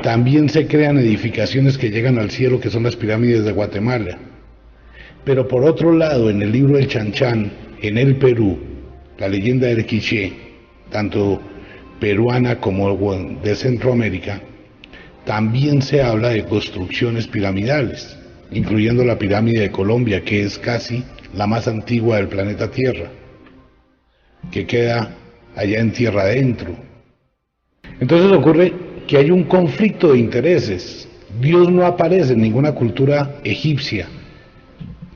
también se crean edificaciones que llegan al cielo, que son las pirámides de Guatemala. Pero por otro lado, en el libro del Chan Chan, en el Perú, la leyenda del Quiché, tanto peruana como de Centroamérica, también se habla de construcciones piramidales, incluyendo la pirámide de Colombia, que es casi la más antigua del planeta Tierra, que queda allá en tierra adentro. Entonces ocurre que hay un conflicto de intereses. Dios no aparece en ninguna cultura egipcia,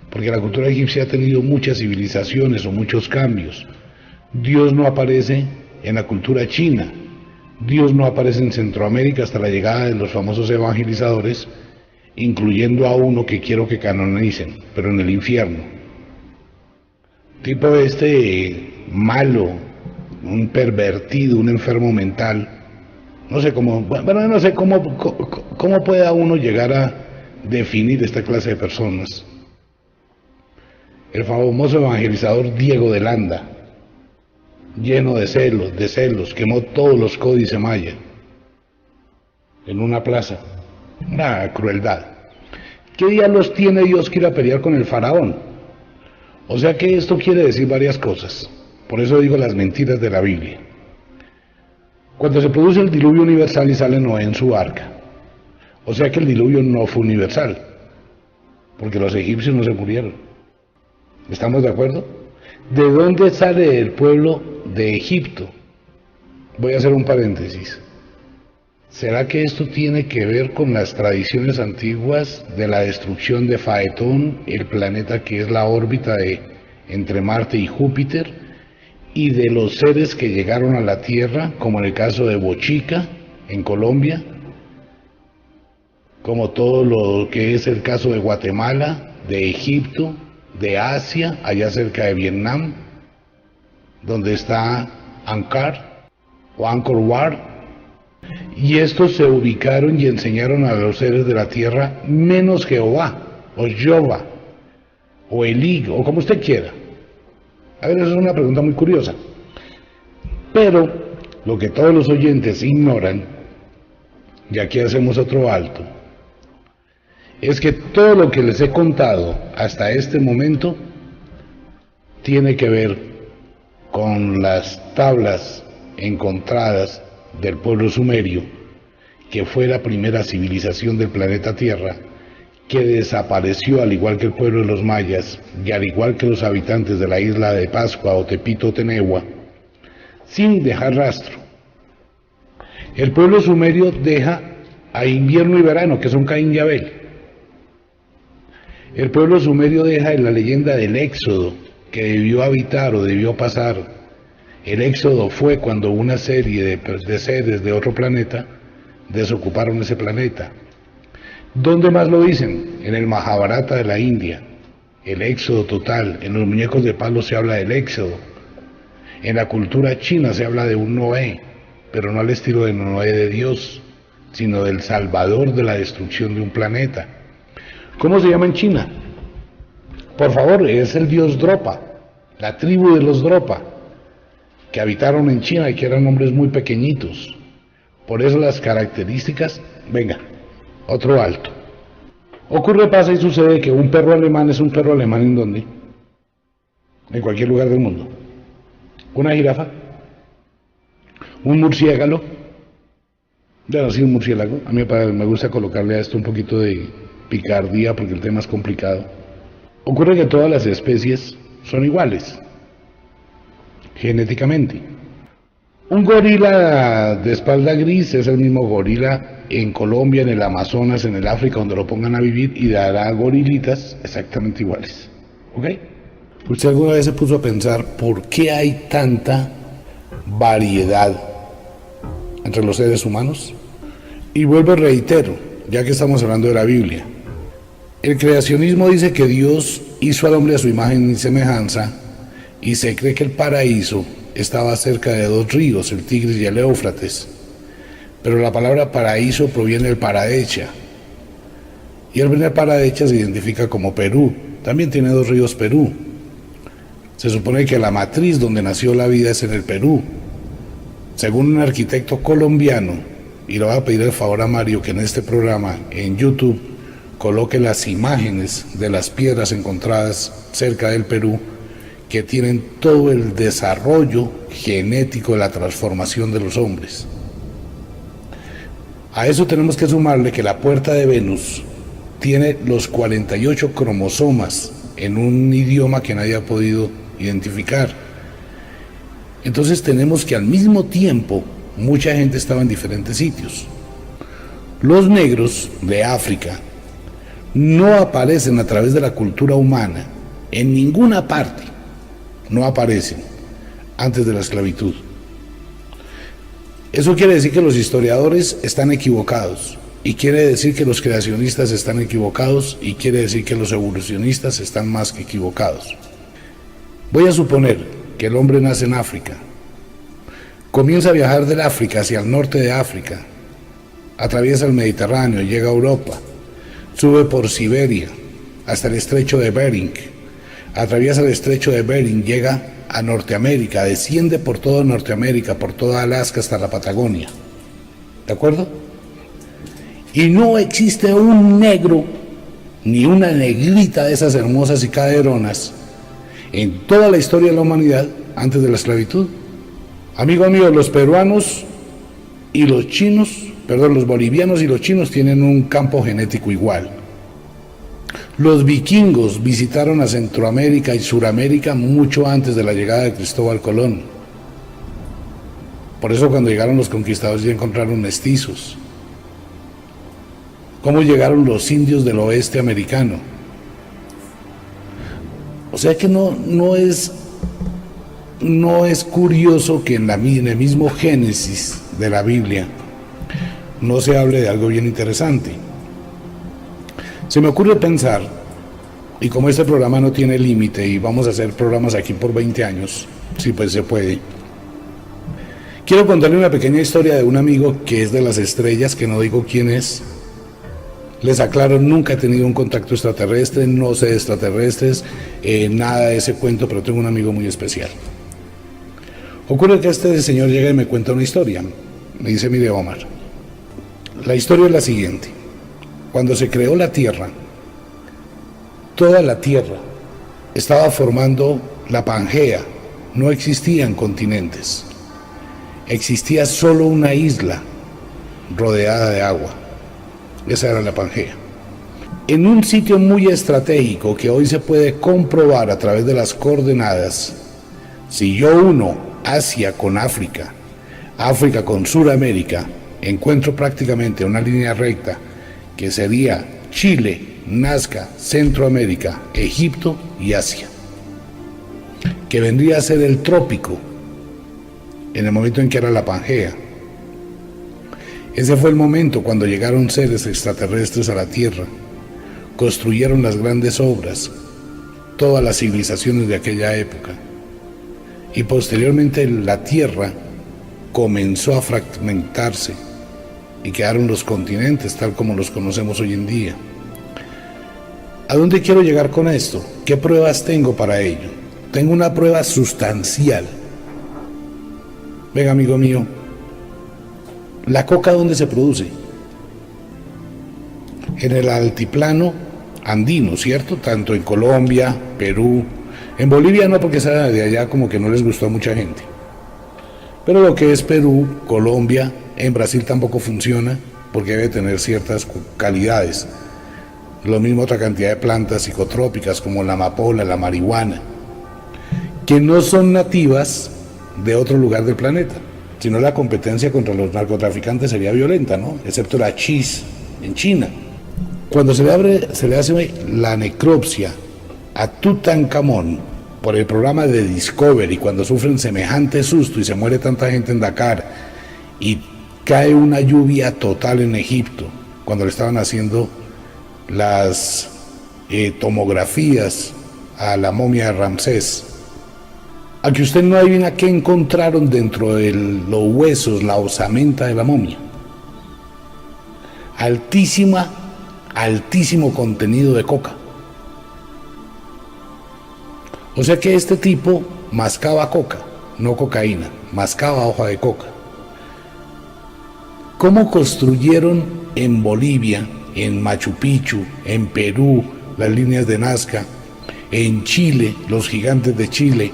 porque la cultura egipcia ha tenido muchas civilizaciones o muchos cambios. Dios no aparece en la cultura china. Dios no aparece en Centroamérica hasta la llegada de los famosos evangelizadores, incluyendo a uno que quiero que canonicen, pero en el infierno. Tipo malo, un pervertido, un enfermo mental. No sé cómo pueda uno llegar a definir esta clase de personas. El famoso evangelizador Diego de Landa, lleno de celos, quemó todos los códices maya en una plaza. Una crueldad. ¿Qué diablos tiene Dios que ir a pelear con el faraón? O sea que esto quiere decir varias cosas. Por eso digo las mentiras de la Biblia. Cuando se produce el diluvio universal y sale Noé en su arca, o sea que el diluvio no fue universal, porque los egipcios no se murieron. ¿Estamos de acuerdo? ¿De dónde sale el pueblo de Egipto? Voy a hacer un paréntesis. ¿Será que esto tiene que ver con las tradiciones antiguas de la destrucción de Faetón, el planeta que es la órbita entre Marte y Júpiter, y de los seres que llegaron a la Tierra, como en el caso de Bochica, en Colombia, como todo lo que es el caso de Guatemala, de Egipto, de Asia, allá cerca de Vietnam, donde está Angkor o Angkor Wat? Y estos se ubicaron y enseñaron a los seres de la tierra menos Jehová, o Jehová, o Elig, o como usted quiera. A ver, esa es una pregunta muy curiosa. Pero lo que todos los oyentes ignoran, y aquí hacemos otro alto, es que todo lo que les he contado hasta este momento tiene que ver con las tablas encontradas del pueblo sumerio, que fue la primera civilización del planeta Tierra, que desapareció al igual que el pueblo de los mayas y al igual que los habitantes de la isla de Pascua o Tepito Tenehua, sin dejar rastro. El pueblo sumerio deja a invierno y verano, que son Caín y Abel. El pueblo sumerio deja en la leyenda del Éxodo, que debió habitar o debió pasar El éxodo fue cuando una serie de seres de otro planeta desocuparon ese planeta. ¿Dónde más lo dicen? En el Mahabharata de la India. El éxodo total. En los muñecos de palo se habla del éxodo. En la cultura china se habla de un Noé, pero no al estilo de Noé de Dios, sino del salvador de la destrucción de un planeta. ¿Cómo se llama en China? Por favor, es el dios Dropa, la tribu de los Dropa, que habitaron en China y que eran hombres muy pequeñitos. Por eso las características, venga, otro alto. Ocurre, pasa y sucede que un perro alemán es un perro alemán ¿en dónde? En cualquier lugar del mundo. Una jirafa, un murciélago, ya sí, un murciélago. A mí me gusta colocarle a esto un poquito de picardía porque el tema es complicado. Ocurre que todas las especies son iguales, genéticamente. Un gorila de espalda gris es el mismo gorila en Colombia, en el Amazonas, en el África, donde lo pongan a vivir, y dará gorilitas exactamente iguales. ¿Ok? ¿Usted alguna vez se puso a pensar por qué hay tanta variedad entre los seres humanos? Y vuelvo y reitero, ya que estamos hablando de la Biblia. El creacionismo dice que Dios hizo al hombre a su imagen y semejanza, y se cree que el paraíso estaba cerca de dos ríos, el Tigris y el Éufrates. Pero la palabra paraíso proviene del Paradecha, y el primer Paradecha se identifica como Perú. También tiene dos ríos Perú. Se supone que la matriz donde nació la vida es en el Perú. Según un arquitecto colombiano, y le voy a pedir el favor a Mario que en este programa, en YouTube, coloque las imágenes de las piedras encontradas cerca del Perú, que tienen todo el desarrollo genético de la transformación de los hombres. A eso tenemos que sumarle que la puerta de Venus tiene los 48 cromosomas en un idioma que nadie ha podido identificar. Entonces tenemos que al mismo tiempo mucha gente estaba en diferentes sitios. Los negros de África no aparecen a través de la cultura humana en ninguna parte, no aparecen antes de la esclavitud. Eso quiere decir que los historiadores están equivocados, y quiere decir que los creacionistas están equivocados, y quiere decir que los evolucionistas están más que equivocados. Voy a suponer que el hombre nace en África, comienza a viajar del África hacia el norte de África, atraviesa el Mediterráneo, llega a Europa, sube por Siberia hasta el estrecho de Bering, atraviesa el estrecho de Bering, llega a Norteamérica, desciende por toda Norteamérica, por toda Alaska hasta la Patagonia. ¿De acuerdo? Y no existe un negro, ni una negrita de esas hermosas y caderonas en toda la historia de la humanidad antes de la esclavitud. Amigo mío, los peruanos y los chinos, los bolivianos y los chinos tienen un campo genético igual. Los vikingos visitaron a Centroamérica y Suramérica mucho antes de la llegada de Cristóbal Colón. Por eso cuando llegaron los conquistadores ya encontraron mestizos. ¿Cómo llegaron los indios del oeste americano? O sea que no es curioso que en el mismo Génesis de la Biblia no se hable de algo bien interesante. Se me ocurre pensar, y como este programa no tiene límite y vamos a hacer programas aquí por 20 años, si pues se puede, quiero contarle una pequeña historia de un amigo que es de las estrellas, que no digo quién es. Les aclaro, nunca he tenido un contacto extraterrestre, no sé de extraterrestres, nada de ese cuento, pero tengo un amigo muy especial. Ocurre que este señor llega y me cuenta una historia. Me dice: mire, Omar, la historia es la siguiente. Cuando se creó la Tierra, toda la Tierra estaba formando la Pangea, no existían continentes, existía solo una isla rodeada de agua, esa era la Pangea. En un sitio muy estratégico que hoy se puede comprobar a través de las coordenadas, si yo uno Asia con África, África con Suramérica, encuentro prácticamente una línea recta que sería Chile, Nazca, Centroamérica, Egipto y Asia, que vendría a ser el trópico en el momento en que era la Pangea. Ese fue el momento cuando llegaron seres extraterrestres a la Tierra, construyeron las grandes obras, todas las civilizaciones de aquella época, y posteriormente la Tierra comenzó a fragmentarse y quedaron los continentes tal como los conocemos hoy en día. ¿A dónde quiero llegar con esto? ¿Qué pruebas tengo para ello? Tengo una prueba sustancial. Venga, amigo mío, ¿la coca dónde se produce? En el altiplano andino, ¿cierto? Tanto en Colombia, Perú, en Bolivia no, porque esa de allá como que no les gustó a mucha gente. Pero lo que es Perú, Colombia, en Brasil tampoco funciona, porque debe tener ciertas calidades. Lo mismo otra cantidad de plantas psicotrópicas como la amapola, la marihuana, que no son nativas de otro lugar del planeta, sino la competencia contra los narcotraficantes sería violenta, ¿no? Excepto la chis en China. Cuando se le hace la necropsia a Tutankamón por el programa de Discovery, cuando sufren semejante susto y se muere tanta gente en Dakar y cae una lluvia total en Egipto, cuando le estaban haciendo las tomografías a la momia de Ramsés, a que usted no adivina qué encontraron dentro de los huesos, la osamenta de la momia. Altísimo contenido de coca. O sea que este tipo mascaba coca, no cocaína, mascaba hoja de coca. ¿Cómo construyeron en Bolivia, en Machu Picchu, en Perú, las líneas de Nazca, en Chile, los gigantes de Chile,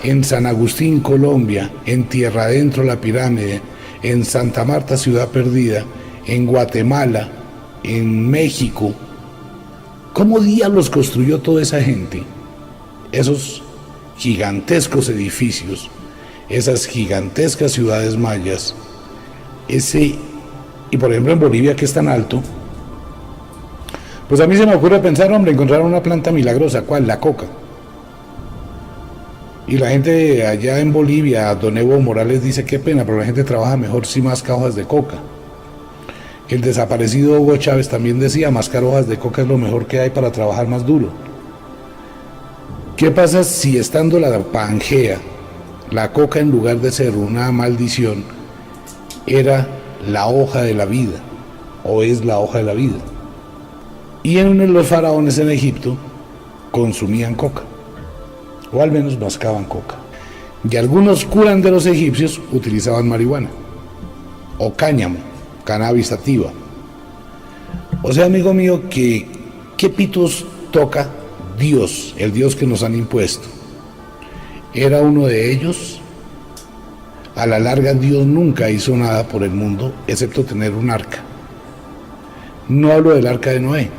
en San Agustín, Colombia, en Tierra Adentro, la pirámide, en Santa Marta, Ciudad Perdida, en Guatemala, en México? ¿Cómo diablos construyó toda esa gente esos gigantescos edificios, esas gigantescas ciudades mayas, y por ejemplo en Bolivia, que es tan alto? Pues a mí se me ocurre pensar, hombre, encontraron una planta milagrosa. ¿Cuál? La coca. Y la gente allá en Bolivia, don Evo Morales dice, qué pena, pero la gente trabaja mejor si masca hojas de coca. El desaparecido Hugo Chávez también decía, mascar hojas de coca es lo mejor que hay para trabajar más duro. ¿Qué pasa si estando la Pangea, la coca, en lugar de ser una maldición, era la hoja de la vida, o es la hoja de la vida? Y los faraones en Egipto consumían coca, o al menos mascaban coca. Y algunos curanderos egipcios utilizaban marihuana, o cáñamo, cannabis sativa. O sea, amigo mío, ¿qué pitos toca Dios, el Dios que nos han impuesto? ¿Era uno de ellos? A la larga, Dios nunca hizo nada por el mundo, excepto tener un arca. No hablo del arca de Noé.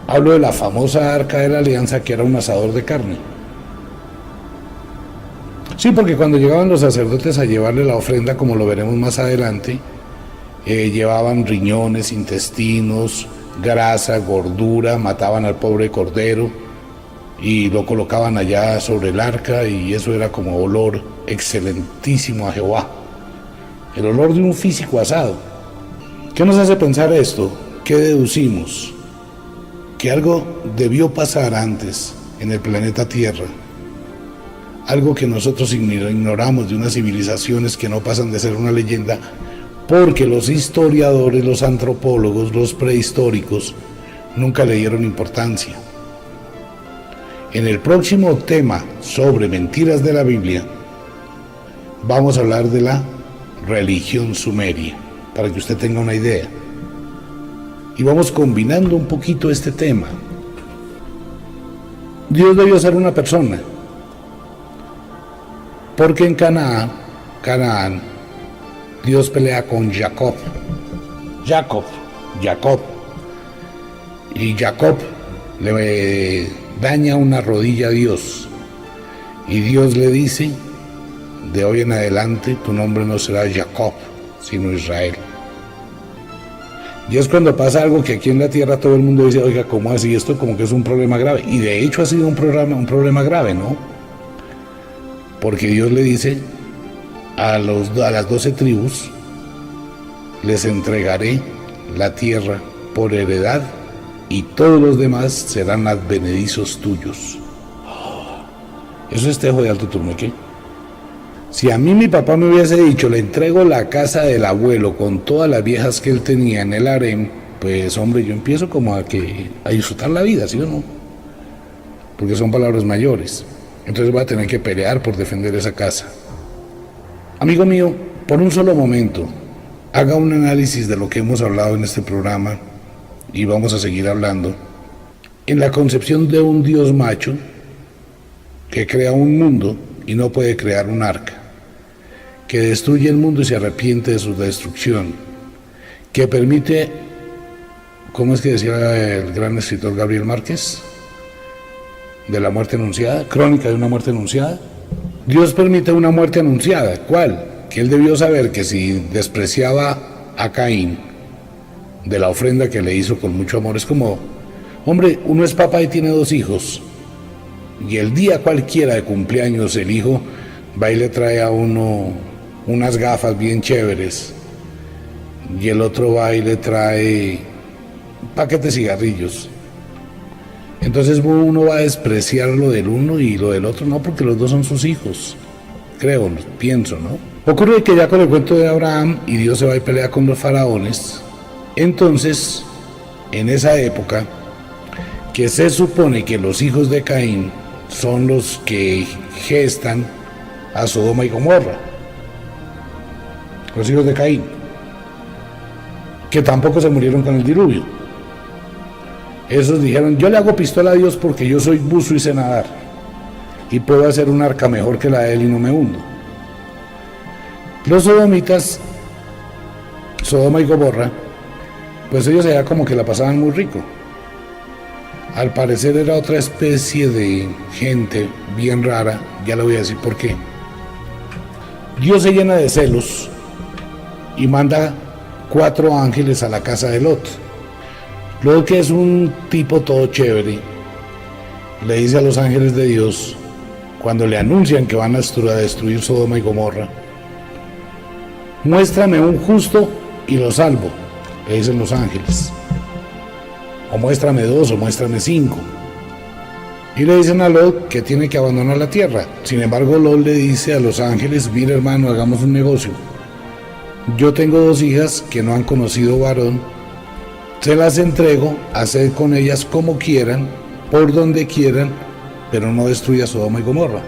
Hablo de la famosa arca de la alianza, que era un asador de carne. Sí, porque cuando llegaban los sacerdotes a llevarle la ofrenda, como lo veremos más adelante, llevaban riñones, intestinos, grasa, gordura, mataban al pobre cordero y lo colocaban allá sobre el arca, y eso era como olor excelentísimo a Jehová, el olor de un físico asado. ¿Qué nos hace pensar esto? ¿Qué deducimos? Que algo debió pasar antes en el planeta Tierra, algo que nosotros ignoramos, de unas civilizaciones que no pasan de ser una leyenda, porque los historiadores, los antropólogos, los prehistóricos nunca le dieron importancia. En el próximo tema sobre mentiras de la Biblia vamos a hablar de la religión sumeria, para que usted tenga una idea. Y vamos combinando un poquito este tema. Dios debió ser una persona, porque en Canaán, Dios pelea con Jacob, y Jacob le daña una rodilla a Dios, y Dios le dice, de hoy en adelante tu nombre no será Jacob, sino Israel. Y es cuando pasa algo que aquí en la tierra todo el mundo dice, oiga, ¿cómo así? Esto como que es un problema grave. Y de hecho ha sido un problema grave, ¿no? porque Dios le dice a las 12 tribus, les entregaré la tierra por heredad y todos los demás serán advenedizos tuyos. Eso es tejo de alto turmeque. Si a mí mi papá me hubiese dicho, le entrego la casa del abuelo con todas las viejas que él tenía en el harem, pues hombre, yo empiezo como a disfrutar la vida, ¿sí o no? Porque son palabras mayores. Entonces voy a tener que pelear por defender esa casa. Amigo mío, por un solo momento, haga un análisis de lo que hemos hablado en este programa y vamos a seguir hablando. En la concepción de un Dios macho que crea un mundo y no puede crear un arca, que destruye el mundo y se arrepiente de su destrucción, que permite, ¿cómo es que decía el gran escritor Gabriel Márquez? De la muerte anunciada, crónica de una muerte anunciada. Dios permite una muerte anunciada. ¿Cuál? Que él debió saber que si despreciaba a Caín de la ofrenda que le hizo con mucho amor, es como, hombre, uno es papá y tiene 2 hijos, y el día cualquiera de cumpleaños el hijo va y le trae a uno unas gafas bien chéveres, y el otro va y le trae un paquete de cigarrillos. Entonces uno va a despreciar lo del uno y lo del otro, no, porque los 2 son sus hijos, creo, pienso, ¿no? Ocurre que ya con el cuento de Abraham y Dios se va y pelea con los faraones, entonces, en esa época, que se supone que los hijos de Caín son los que gestan a Sodoma y Gomorra, los hijos de Caín, que tampoco se murieron con el diluvio. Esos dijeron, yo le hago pistola a Dios porque yo soy buzo y sé nadar, y puedo hacer un arca mejor que la de él y no me hundo. Los sodomitas, Sodoma y Gomorra, pues ellos allá como que la pasaban muy rico. Al parecer era otra especie de gente bien rara, ya le voy a decir por qué. Dios se llena de celos y manda 4 ángeles a la casa de Lot. Lot, que es un tipo todo chévere, le dice a los ángeles de Dios, cuando le anuncian que van a destruir Sodoma y Gomorra, muéstrame un justo y lo salvo, le dicen los ángeles. O muéstrame 2 o muéstrame 5. Y le dicen a Lot que tiene que abandonar la tierra. Sin embargo, Lot le dice a los ángeles, mira hermano, hagamos un negocio. Yo tengo 2 hijas que no han conocido varón, se las entrego, haced con ellas como quieran, por donde quieran, pero no destruya Sodoma y Gomorra.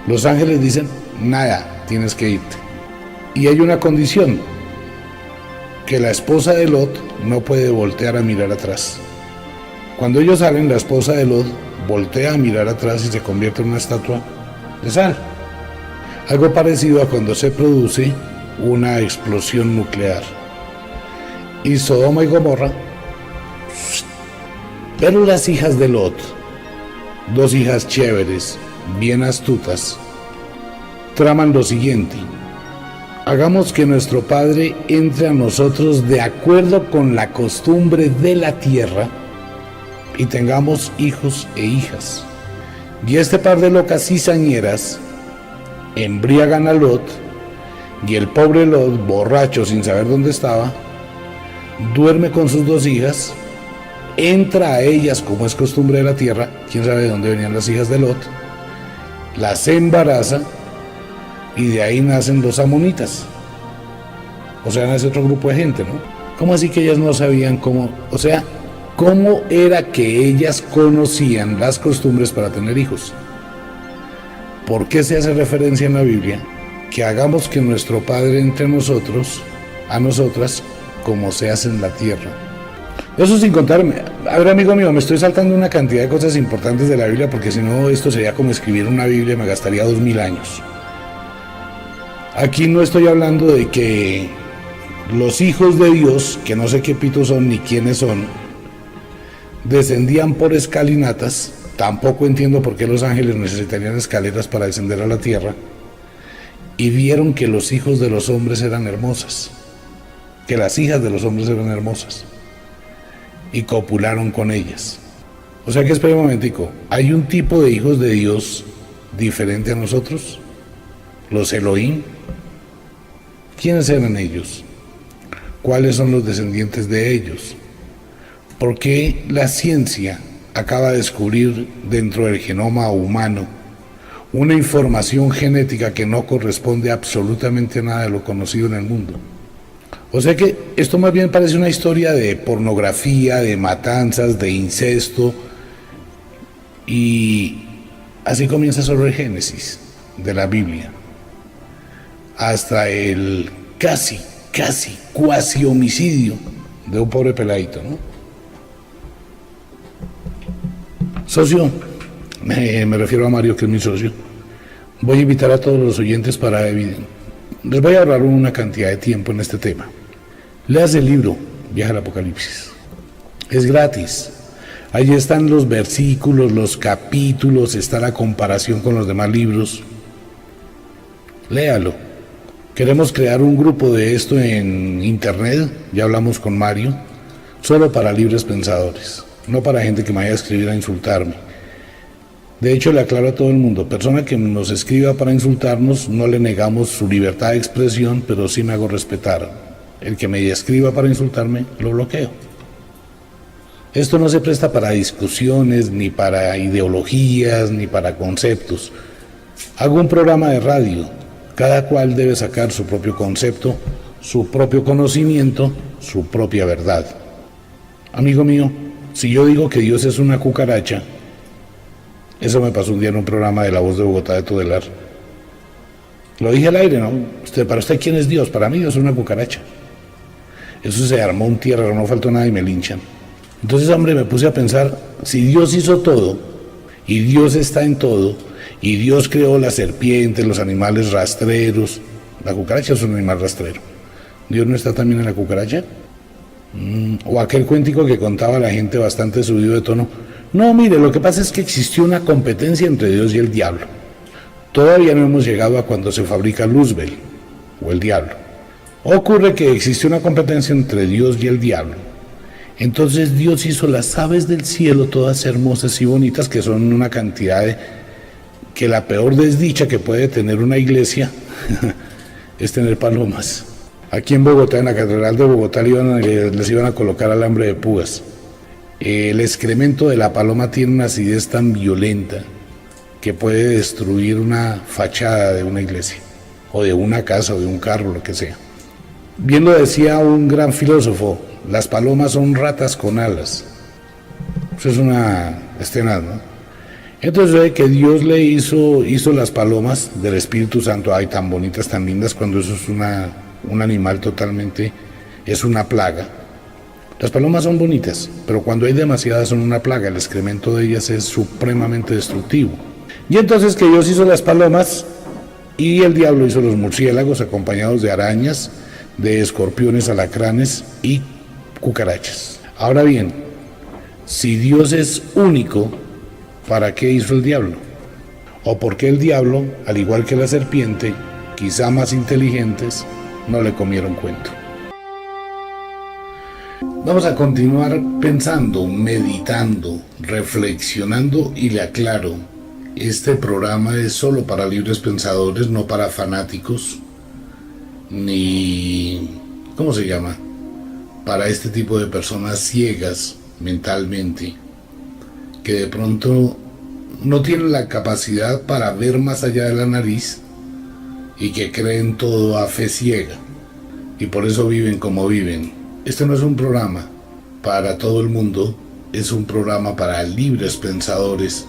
Los ángeles dicen, nada, tienes que irte. Y hay una condición, que la esposa de Lot no puede voltear a mirar atrás. Cuando ellos salen, la esposa de Lot voltea a mirar atrás y se convierte en una estatua de sal. Algo parecido a cuando se produce una explosión nuclear. Y Sodoma y Gomorra. Pero las hijas de Lot, 2 hijas chéveres, bien astutas, traman lo siguiente: hagamos que nuestro Padre entre a nosotros de acuerdo con la costumbre de la tierra y tengamos hijos e hijas. Y este par de locas cizañeras embriagan a Lot, y el pobre Lot, borracho sin saber dónde estaba, duerme con sus 2 hijas, entra a ellas como es costumbre de la tierra, quién sabe de dónde venían las hijas de Lot, las embaraza, y de ahí nacen los amonitas. O sea, nace otro grupo de gente, ¿no? ¿Cómo así que ellas no sabían cómo? O sea, ¿cómo era que ellas conocían las costumbres para tener hijos? ¿Por qué se hace referencia en la Biblia que hagamos que nuestro Padre entre nosotros, a nosotras, como se hace en la tierra? Eso sin contarme. A ver, amigo mío, me estoy saltando una cantidad de cosas importantes de la Biblia, porque si no, esto sería como escribir una Biblia, me gastaría 2000 años. Aquí no estoy hablando de que los hijos de Dios, que no sé qué pitos son ni quiénes son, descendían por escalinatas. Tampoco entiendo por qué los ángeles necesitarían escaleras para descender a la tierra. Y vieron que los hijos de los hombres eran hermosas, que las hijas de los hombres eran hermosas, y copularon con ellas. O sea que, espera un momentico, ¿hay un tipo de hijos de Dios diferente a nosotros? los Elohim. ¿Quiénes eran ellos? ¿Cuáles son los descendientes de ellos? ¿Por qué la ciencia acaba de descubrir dentro del genoma humano una información genética que no corresponde absolutamente a nada de lo conocido en el mundo? O sea que esto más bien parece una historia de pornografía, de matanzas, de incesto, y así comienza sobre el Génesis de la Biblia, hasta el cuasi homicidio de un pobre peladito, ¿no? Socio, me refiero a Mario, que es mi socio. Voy a invitar a todos los oyentes les voy a ahorrar una cantidad de tiempo en este tema. Leas el libro Viaje al Apocalipsis. Es gratis. Ahí están los versículos, los capítulos, está la comparación con los demás libros. Léalo. Queremos crear un grupo de esto en internet, ya hablamos con Mario, solo para libres pensadores, no para gente que me vaya a escribir a insultarme. De hecho, le aclaro a todo el mundo, persona que nos escriba para insultarnos, no le negamos su libertad de expresión, pero sí me hago respetar. El que me escriba para insultarme, lo bloqueo. Esto no se presta para discusiones, ni para ideologías, ni para conceptos. Hago un programa de radio, cada cual debe sacar su propio concepto, su propio conocimiento, su propia verdad. Amigo mío, si yo digo que Dios es una cucaracha, eso me pasó un día en un programa de La Voz de Bogotá de Todelar. Lo dije al aire, ¿no? Para usted, ¿quién es Dios? Para mí Dios es una cucaracha. Eso se armó un tierra, no faltó nada y me linchan. Entonces, hombre, me puse a pensar, si Dios hizo todo, y Dios está en todo, y Dios creó las serpientes, los animales rastreros, la cucaracha es un animal rastrero, ¿Dios no está también en la cucaracha? O aquel cuentico que contaba la gente bastante subido de tono. No, mire, lo que pasa es que existió una competencia entre Dios y el diablo. Todavía no hemos llegado a cuando se fabrica Luzbel, o el diablo. Ocurre que existe una competencia entre Dios y el diablo. Entonces Dios hizo las aves del cielo todas hermosas y bonitas, que son una cantidad que la peor desdicha que puede tener una iglesia es tener palomas. Aquí en Bogotá, en la Catedral de Bogotá, les iban a colocar alambre de púas. El excremento de la paloma tiene una acidez tan violenta que puede destruir una fachada de una iglesia, o de una casa, o de un carro, lo que sea. Bien lo decía un gran filósofo, las palomas son ratas con alas. Eso es una escena, ¿no? Entonces ve que Dios le hizo las palomas del Espíritu Santo, ay, tan bonitas, tan lindas, cuando eso es un animal totalmente, es una plaga. Las palomas son bonitas, pero cuando hay demasiadas son una plaga, el excremento de ellas es supremamente destructivo. Y entonces que Dios hizo las palomas y el diablo hizo los murciélagos acompañados de arañas, de escorpiones, alacranes y cucarachas. Ahora bien, si Dios es único, ¿para qué hizo el diablo? ¿O por qué el diablo, al igual que la serpiente, quizá más inteligentes, no le comieron cuento? Vamos a continuar pensando, meditando, reflexionando, y le aclaro, este programa es solo para libres pensadores, no para fanáticos, ni, ¿cómo se llama?, para este tipo de personas ciegas mentalmente, que de pronto no tienen la capacidad para ver más allá de la nariz y que creen todo a fe ciega, y por eso viven como viven. Este no es un programa para todo el mundo, es un programa para libres pensadores,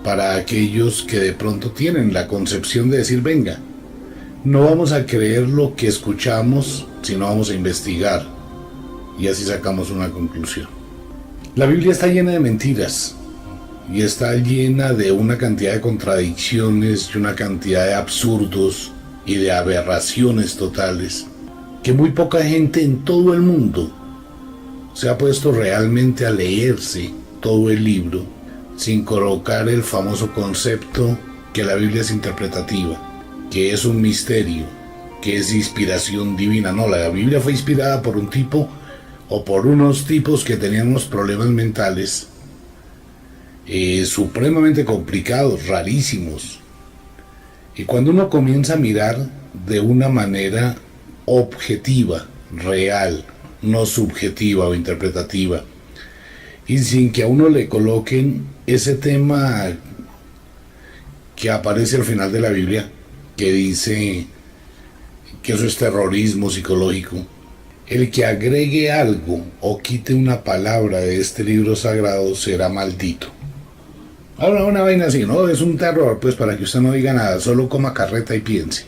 para aquellos que de pronto tienen la concepción de decir, venga, no vamos a creer lo que escuchamos, sino vamos a investigar, y así sacamos una conclusión. La Biblia está llena de mentiras, y está llena de una cantidad de contradicciones, y una cantidad de absurdos, y de aberraciones totales, que muy poca gente en todo el mundo se ha puesto realmente a leerse todo el libro sin colocar el famoso concepto que la Biblia es interpretativa, que es un misterio, que es inspiración divina. No, la Biblia fue inspirada por un tipo o por unos tipos que tenían unos problemas mentales supremamente complicados, rarísimos, Y cuando uno comienza a mirar de una manera objetiva, real, no subjetiva o interpretativa, y sin que a uno le coloquen ese tema que aparece al final de la Biblia, que dice que eso es terrorismo psicológico, el que agregue algo o quite una palabra de este libro sagrado será maldito. Ahora una vaina así, ¿no? Es un terror, pues para que usted no diga nada, solo coma carreta y piense.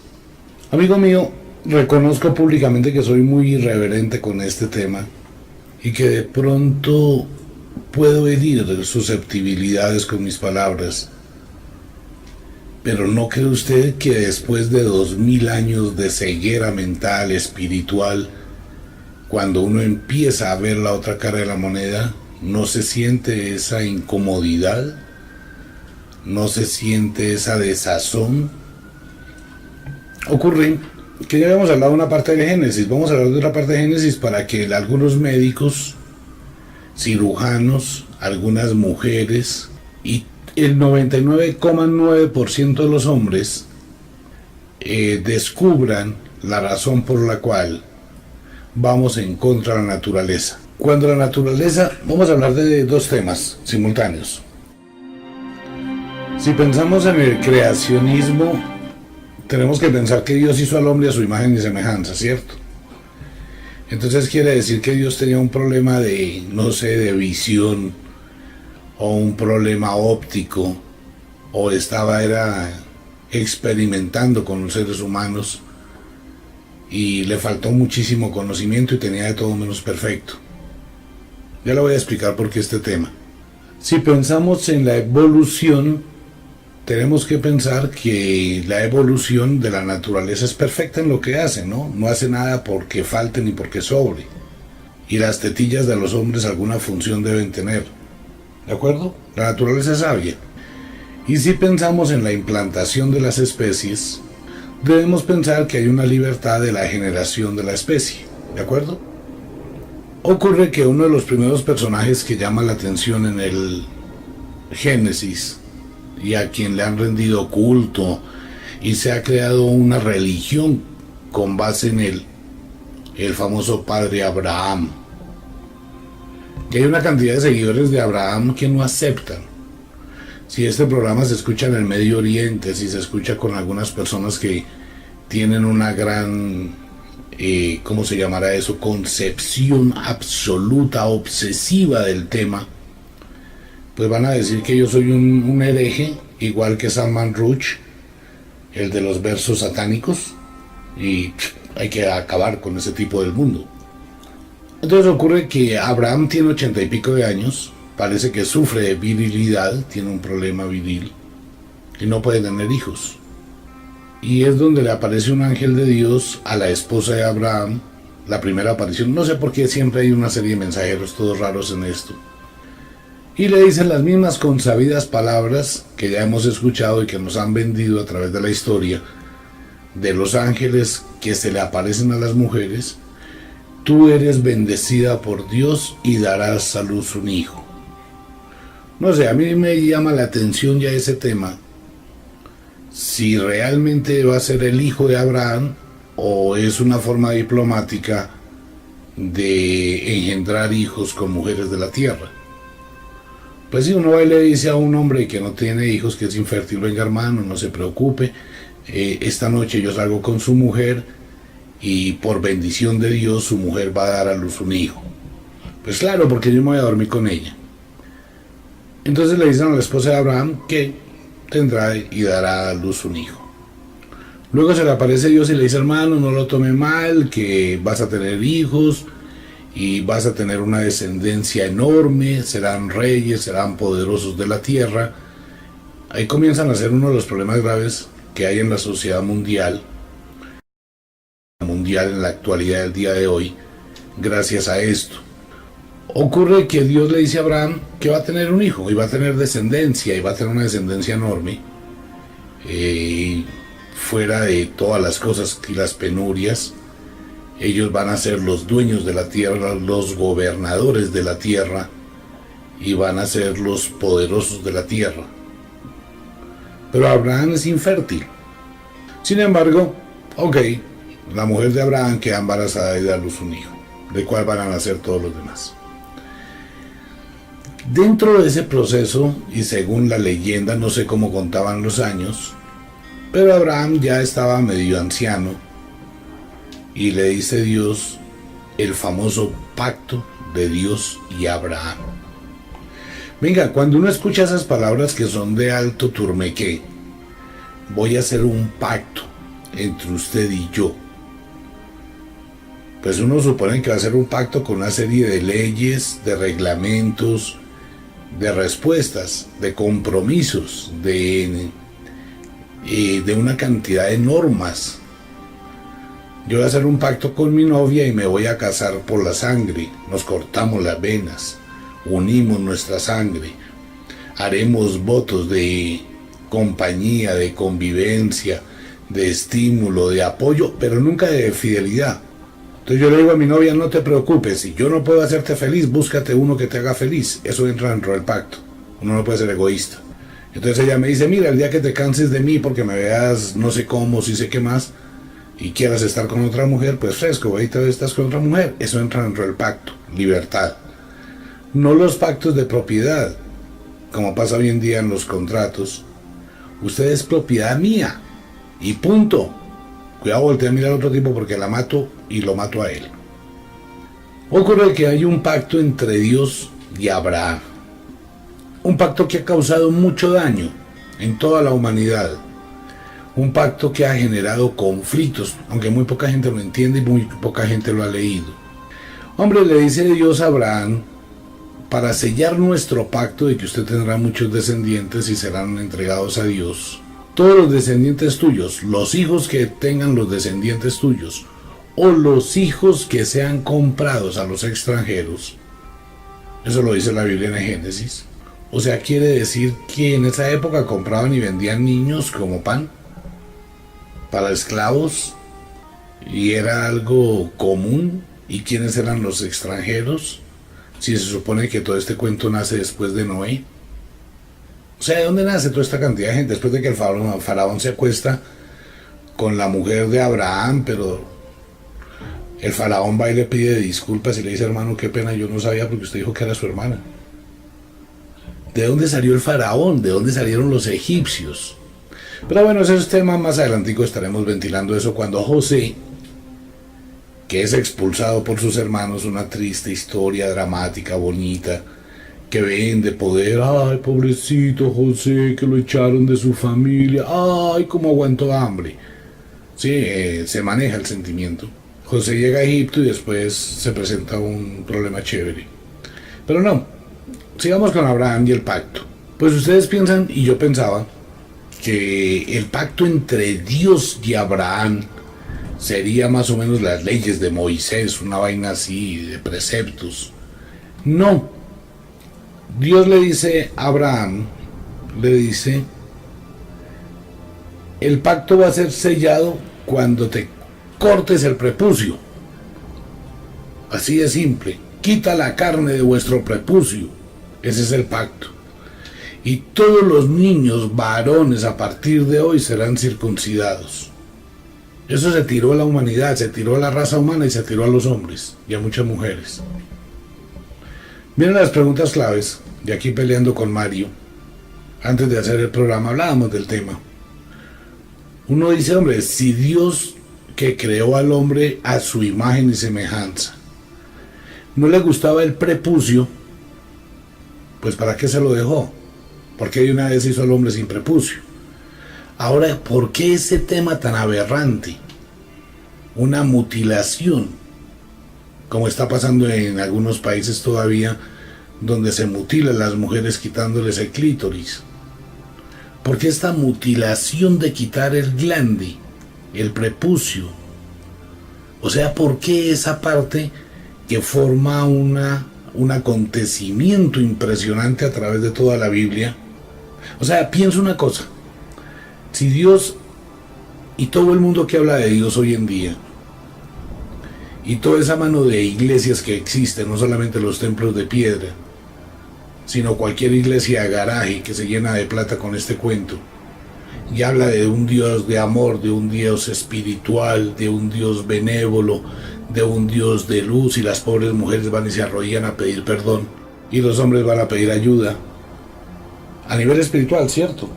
Amigo mío, reconozco públicamente que soy muy irreverente con este tema y que de pronto puedo herir susceptibilidades con mis palabras. Pero ¿no cree usted que después de 2000 años de ceguera mental, espiritual, cuando uno empieza a ver la otra cara de la moneda, no se siente esa incomodidad? ¿No se siente esa desazón? Ocurre que ya habíamos hablado de una parte de Génesis. Vamos a hablar de otra parte de Génesis para que algunos médicos, cirujanos, algunas mujeres y el 99,9% de los hombres descubran la razón por la cual vamos en contra de la naturaleza. Cuando la naturaleza, vamos a hablar de dos temas simultáneos. Si pensamos en el creacionismo, tenemos que pensar que Dios hizo al hombre a su imagen y semejanza, ¿cierto? Entonces quiere decir que Dios tenía un problema de, no sé, de visión, o un problema óptico, o era experimentando con los seres humanos y le faltó muchísimo conocimiento y tenía de todo menos perfecto. Ya le voy a explicar por qué este tema. Si pensamos en la evolución, tenemos que pensar que la evolución de la naturaleza es perfecta en lo que hace, ¿no? No hace nada porque falte ni porque sobre. Y las tetillas de los hombres alguna función deben tener. ¿De acuerdo? La naturaleza es sabia. Y si pensamos en la implantación de las especies, debemos pensar que hay una libertad de la generación de la especie. ¿De acuerdo? Ocurre que uno de los primeros personajes que llama la atención en el Génesis, y a quien le han rendido culto y se ha creado una religión con base en el famoso padre Abraham. Y hay una cantidad de seguidores de Abraham que no aceptan. Si este programa se escucha en el Medio Oriente, si se escucha con algunas personas que tienen una gran, ¿cómo se llamará eso?, concepción absoluta, obsesiva del tema, pues van a decir que yo soy un hereje, igual que Salman Rushdie, el de los versos satánicos, y hay que acabar con ese tipo del mundo. Entonces ocurre que Abraham tiene 80 y pico de años, parece que sufre de virilidad, tiene un problema viril, y no puede tener hijos. Y es donde le aparece un ángel de Dios a la esposa de Abraham, la primera aparición. No sé por qué siempre hay una serie de mensajeros todos raros en esto. Y le dicen las mismas consabidas palabras que ya hemos escuchado y que nos han vendido a través de la historia de los ángeles que se le aparecen a las mujeres: tú eres bendecida por Dios y darás a luz un hijo. No sé, a mí me llama la atención ya ese tema, si realmente va a ser el hijo de Abraham o es una forma diplomática de engendrar hijos con mujeres de la tierra. Pues si uno va y le dice a un hombre que no tiene hijos, que es infértil: venga hermano, no se preocupe, esta noche yo salgo con su mujer y por bendición de Dios su mujer va a dar a luz un hijo. Pues claro, porque yo me voy a dormir con ella. Entonces le dicen a la esposa de Abraham que tendrá y dará a luz un hijo. Luego se le aparece Dios y le dice: hermano, no lo tome mal, que vas a tener hijos y vas a tener una descendencia enorme, serán reyes, serán poderosos de la tierra. Ahí comienzan a ser uno de los problemas graves que hay en la sociedad mundial en la actualidad del día de hoy, gracias a esto. Ocurre que Dios le dice a Abraham que va a tener un hijo y va a tener descendencia, y va a tener una descendencia enorme, fuera de todas las cosas y las penurias. Ellos van a ser los dueños de la tierra, los gobernadores de la tierra, y van a ser los poderosos de la tierra. Pero Abraham es infértil. Sin embargo, ok, la mujer de Abraham queda embarazada y da a luz un hijo, del cual van a nacer todos los demás. Dentro de ese proceso, y según la leyenda, no sé cómo contaban los años, pero Abraham ya estaba medio anciano y le dice Dios el famoso pacto de Dios y Abraham. Venga, cuando uno escucha esas palabras que son de alto turmequé, voy a hacer un pacto entre usted y yo, pues uno supone que va a ser un pacto con una serie de leyes, de reglamentos, de respuestas, de compromisos, de una cantidad de normas. Yo voy a hacer un pacto con mi novia y me voy a casar por la sangre. Nos cortamos las venas, unimos nuestra sangre, haremos votos de compañía, de convivencia, de estímulo, de apoyo, pero nunca de fidelidad. Entonces yo le digo a mi novia, no te preocupes, si yo no puedo hacerte feliz, búscate uno que te haga feliz. Eso entra dentro del pacto. Uno no puede ser egoísta. Entonces ella me dice, mira, el día que te canses de mí porque me veas no sé cómo, si sé qué más, y quieras estar con otra mujer, pues fresco, ahorita estás con otra mujer. Eso entra dentro del pacto, libertad. No los pactos de propiedad, como pasa hoy en día en los contratos. Usted es propiedad mía, y punto. Cuidado, voltea a mirar a otro tipo porque la mato y lo mato a él. Ocurre que hay un pacto entre Dios y Abraham. Un pacto que ha causado mucho daño en toda la humanidad. Un pacto que ha generado conflictos, aunque muy poca gente lo entiende y muy poca gente lo ha leído. Hombre, le dice Dios a Abraham, para sellar nuestro pacto de que usted tendrá muchos descendientes y serán entregados a Dios, todos los descendientes tuyos, los hijos que tengan los descendientes tuyos, o los hijos que sean comprados a los extranjeros, eso lo dice la Biblia en Génesis. O sea, quiere decir que en esa época compraban y vendían niños como pan para esclavos, y era algo común. ¿Y quiénes eran los extranjeros? Si se supone que todo este cuento nace después de Noé. O sea, ¿de dónde nace toda esta cantidad de gente? Después de que el faraón se acuesta con la mujer de Abraham, pero el faraón va y le pide disculpas y le dice, hermano, qué pena, yo no sabía porque usted dijo que era su hermana. ¿De dónde salió el faraón? ¿De dónde salieron los egipcios? Pero bueno, ese es tema más adelantico, estaremos ventilando eso cuando José, que es expulsado por sus hermanos, una triste historia dramática, bonita, que ven de poder, ay, pobrecito José, que lo echaron de su familia, ay, cómo aguantó hambre. Sí, se maneja el sentimiento. José llega a Egipto y después se presenta un problema chévere. Pero no, sigamos con Abraham y el pacto. Pues ustedes piensan, y yo pensaba, que el pacto entre Dios y Abraham sería más o menos las leyes de Moisés, una vaina así, de preceptos. No. Dios le dice a Abraham, le dice, el pacto va a ser sellado cuando te cortes el prepucio. Así de simple. Quita la carne de vuestro prepucio. Ese es el pacto. Y todos los niños varones a partir de hoy serán circuncidados. Eso se tiró a la humanidad, se tiró a la raza humana y se tiró a los hombres y a muchas mujeres. Miren las preguntas claves, y aquí peleando con Mario, antes de hacer el programa hablábamos del tema. Uno dice, hombre, si Dios, que creó al hombre a su imagen y semejanza, no le gustaba el prepucio, pues ¿para qué se lo dejó? Porque de una vez hizo al hombre sin prepucio. Ahora, ¿por qué ese tema tan aberrante? Una mutilación, como está pasando en algunos países todavía, donde se mutilan a las mujeres quitándoles el clítoris. ¿Por qué esta mutilación de quitar el glande, el prepucio? O sea, ¿por qué esa parte que forma un acontecimiento impresionante a través de toda la Biblia? O sea, pienso una cosa. Si Dios y todo el mundo que habla de Dios hoy en día, y toda esa mano de iglesias que existen, no solamente los templos de piedra, sino cualquier iglesia de garaje que se llena de plata con este cuento, y habla de un Dios de amor, de un Dios espiritual, de un Dios benévolo, de un Dios de luz, y las pobres mujeres van y se arrodillan a pedir perdón y los hombres van a pedir ayuda a nivel espiritual, ¿cierto?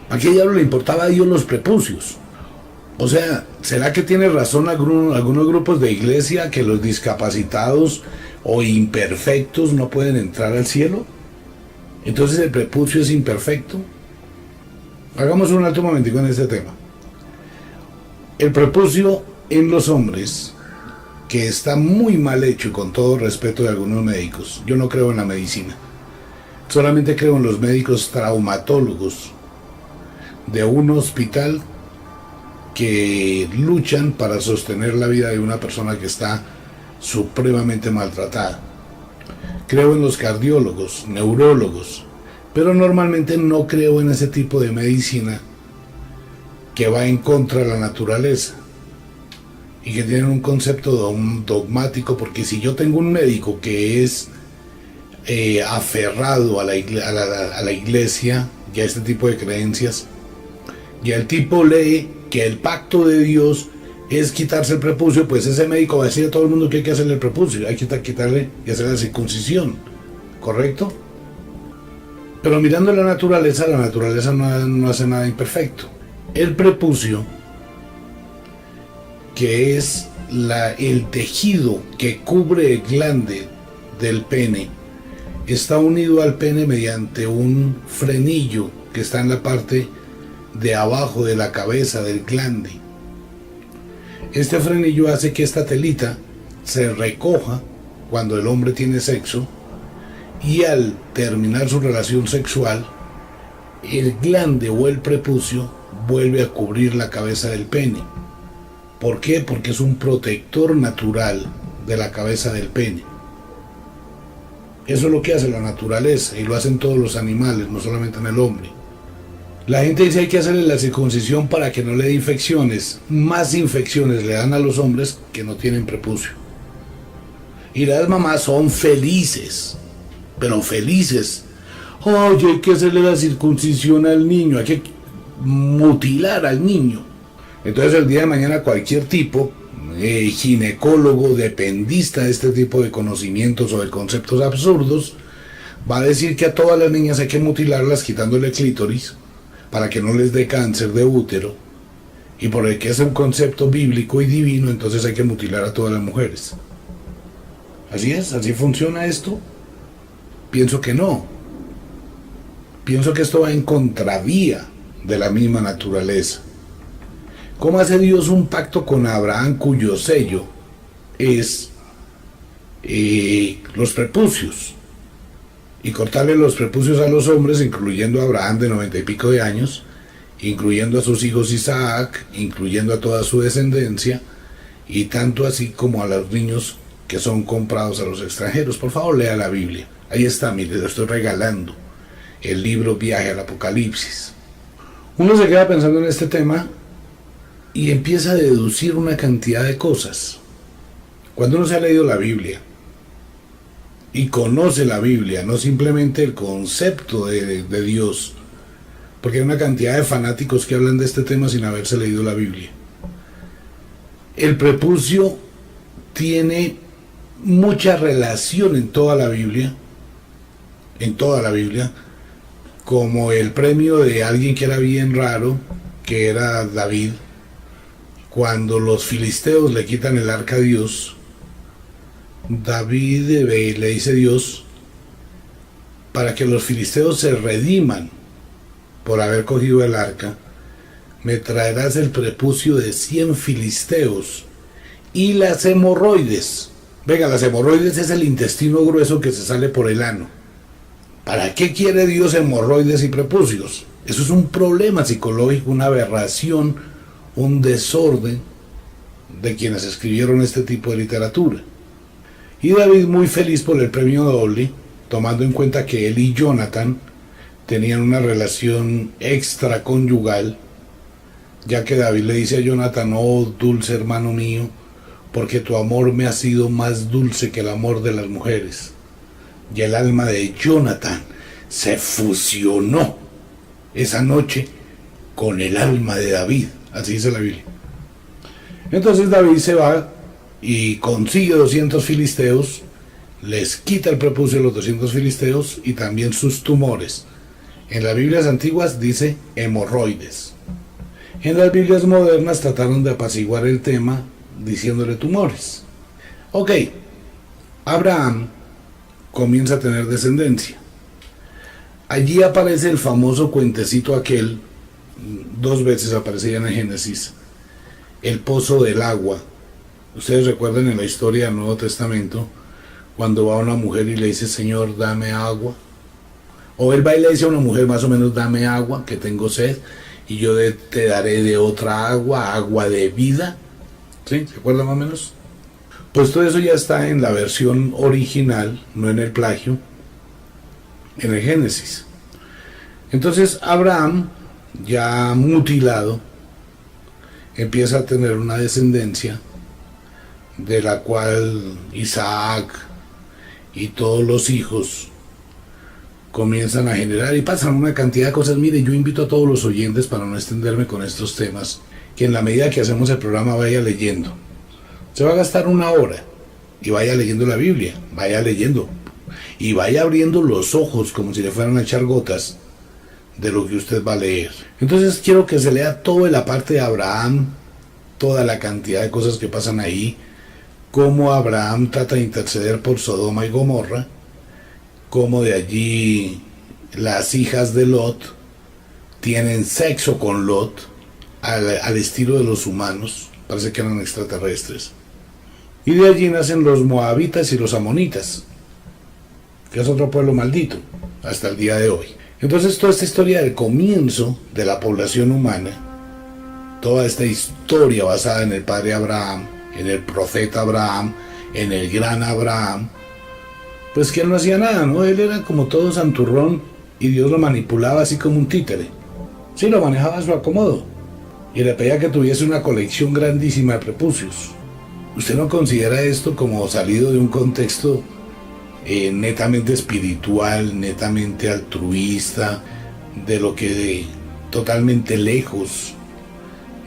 ¿A qué diablo le importaba a Dios los prepucios? O sea, ¿será que tiene razón algunos grupos de iglesia que los discapacitados o imperfectos no pueden entrar al cielo? Entonces el prepucio es imperfecto. Hagamos un alto momentico en este tema. El prepucio en los hombres, que está muy mal hecho, con todo respeto de algunos médicos. Yo no creo en la medicina. Solamente creo en los médicos traumatólogos de un hospital que luchan para sostener la vida de una persona que está supremamente maltratada. Creo en los cardiólogos, neurólogos, pero normalmente no creo en ese tipo de medicina que va en contra de la naturaleza y que tienen un concepto dogmático, porque si yo tengo un médico que es aferrado a la iglesia y a este tipo de creencias, y el tipo lee que el pacto de Dios es quitarse el prepucio, pues ese médico va a decir a todo el mundo que hay que hacerle el prepucio, hay que quitarle y hacer la circuncisión, ¿correcto? Pero mirando la naturaleza no hace nada imperfecto. El prepucio, que es el tejido que cubre el glande del pene, está unido al pene mediante un frenillo que está en la parte de abajo de la cabeza del glande. Este frenillo hace que esta telita se recoja cuando el hombre tiene sexo, y al terminar su relación sexual, el glande o el prepucio vuelve a cubrir la cabeza del pene. ¿Por qué? Porque es un protector natural de la cabeza del pene. Eso es lo que hace la naturaleza, y lo hacen todos los animales, no solamente en el hombre. La gente dice que hay que hacerle la circuncisión para que no le dé infecciones. Más infecciones le dan a los hombres que no tienen prepucio. Y las mamás son felices, pero felices. Oye, hay que hacerle la circuncisión al niño, hay que mutilar al niño. Entonces el día de mañana cualquier tipo, ginecólogo, dependista de este tipo de conocimientos o de conceptos absurdos, va a decir que a todas las niñas hay que mutilarlas quitándole el clítoris para que no les dé cáncer de útero, y por el que es un concepto bíblico y divino, entonces hay que mutilar a todas las mujeres. ¿Así es? ¿Así funciona esto? Pienso que no. Pienso que esto va en contravía de la misma naturaleza. ¿Cómo hace Dios un pacto con Abraham cuyo sello es los prepucios? Y cortarle los prepucios a los hombres, incluyendo a Abraham de 90 y pico de años, incluyendo a sus hijos Isaac, incluyendo a toda su descendencia, y tanto así como a los niños que son comprados a los extranjeros. Por favor, lea la Biblia. Ahí está, mire, lo estoy regalando. El libro Viaje al Apocalipsis. Uno se queda pensando en este tema y empieza a deducir una cantidad de cosas. Cuando uno se ha leído la Biblia y conoce la Biblia, no simplemente el concepto de Dios, porque hay una cantidad de fanáticos que hablan de este tema sin haberse leído la Biblia. El prepucio tiene mucha relación en toda la Biblia, como el premio de alguien que era bien raro, que era David. Cuando los filisteos le quitan el arca a Dios, David le dice a Dios, para que los filisteos se rediman por haber cogido el arca, me traerás el prepucio de 100 filisteos y las hemorroides. Venga, las hemorroides es el intestino grueso que se sale por el ano. ¿Para qué quiere Dios hemorroides y prepucios? Eso es un problema psicológico, una aberración, un desorden de quienes escribieron este tipo de literatura. Y David, muy feliz por el premio doble, tomando en cuenta que él y Jonathan tenían una relación extraconyugal, ya que David le dice a Jonathan: oh dulce hermano mío, porque tu amor me ha sido más dulce que el amor de las mujeres. Y el alma de Jonathan se fusionó esa noche con el alma de David, así dice la Biblia. Entonces David se va y consigue 200 filisteos, les quita el prepucio a los 200 filisteos y también sus tumores. En las Biblias antiguas dice hemorroides. En las Biblias modernas trataron de apaciguar el tema diciéndole tumores. Ok, Abraham comienza a tener descendencia. Allí aparece el famoso cuentecito aquel, 2 veces aparece ya en el Génesis, el pozo del agua. Ustedes recuerdan en la historia del Nuevo Testamento, cuando va una mujer y le dice, Señor, dame agua. O él va y le dice a una mujer más o menos, dame agua, que tengo sed, y yo te daré de otra agua, agua de vida. ¿Sí? ¿Se acuerdan más o menos? Pues todo eso ya está en la versión original, no en el plagio, en el Génesis. Entonces Abraham, ya mutilado, empieza a tener una descendencia de la cual Isaac y todos los hijos comienzan a generar y pasan una cantidad de cosas. Mire, yo invito a todos los oyentes, para no extenderme con estos temas, que en la medida que hacemos el programa vaya leyendo. Se va a gastar 1 hora y vaya leyendo la Biblia, vaya leyendo y vaya abriendo los ojos como si le fueran a echar gotas de lo que usted va a leer. Entonces quiero que se lea toda la parte de Abraham, toda la cantidad de cosas que pasan ahí, cómo Abraham trata de interceder por Sodoma y Gomorra, cómo de allí las hijas de Lot tienen sexo con Lot al estilo de los humanos, parece que eran extraterrestres, y de allí nacen los moabitas y los amonitas, que es otro pueblo maldito hasta el día de hoy. Entonces toda esta historia del comienzo de la población humana, toda esta historia basada en el padre Abraham, en el profeta Abraham, en el gran Abraham, pues que él no hacía nada, ¿no? Él era como todo santurrón y Dios lo manipulaba así como un títere. Sí, lo manejaba a su acomodo y le pedía que tuviese una colección grandísima de prepucios. ¿Usted no considera esto como salido de un contexto netamente espiritual, netamente altruista, de lo que totalmente lejos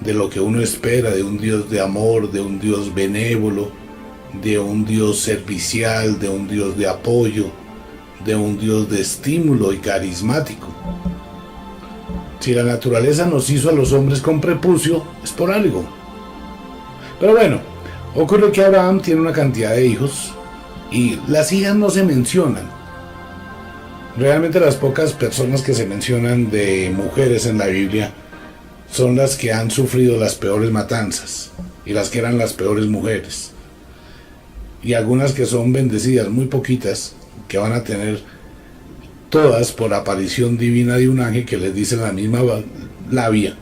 de lo que uno espera de un Dios de amor, de un Dios benévolo, de un Dios servicial, de un Dios de apoyo, de un Dios de estímulo y carismático? Si la naturaleza nos hizo a los hombres con prepucio, es por algo. Pero bueno, ocurre que Abraham tiene una cantidad de hijos y las hijas no se mencionan. Realmente las pocas personas que se mencionan de mujeres en la Biblia son las que han sufrido las peores matanzas y las que eran las peores mujeres. Y algunas que son bendecidas, muy poquitas, que van a tener todas por aparición divina de un ángel que les dice la misma labia.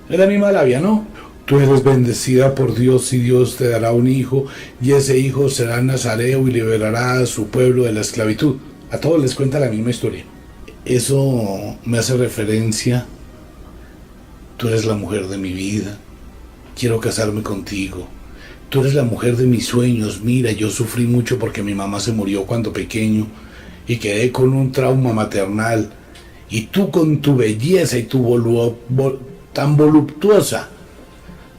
Es la misma labia, ¿no? Tú eres bendecida por Dios y Dios te dará un hijo y ese hijo será nazareo y liberará a su pueblo de la esclavitud. A todos les cuenta la misma historia. Eso me hace referencia. Tú eres la mujer de mi vida. Quiero casarme contigo. Tú eres la mujer de mis sueños. Mira, yo sufrí mucho porque mi mamá se murió cuando pequeño y quedé con un trauma maternal. Y tú con tu belleza y tu tan voluptuosa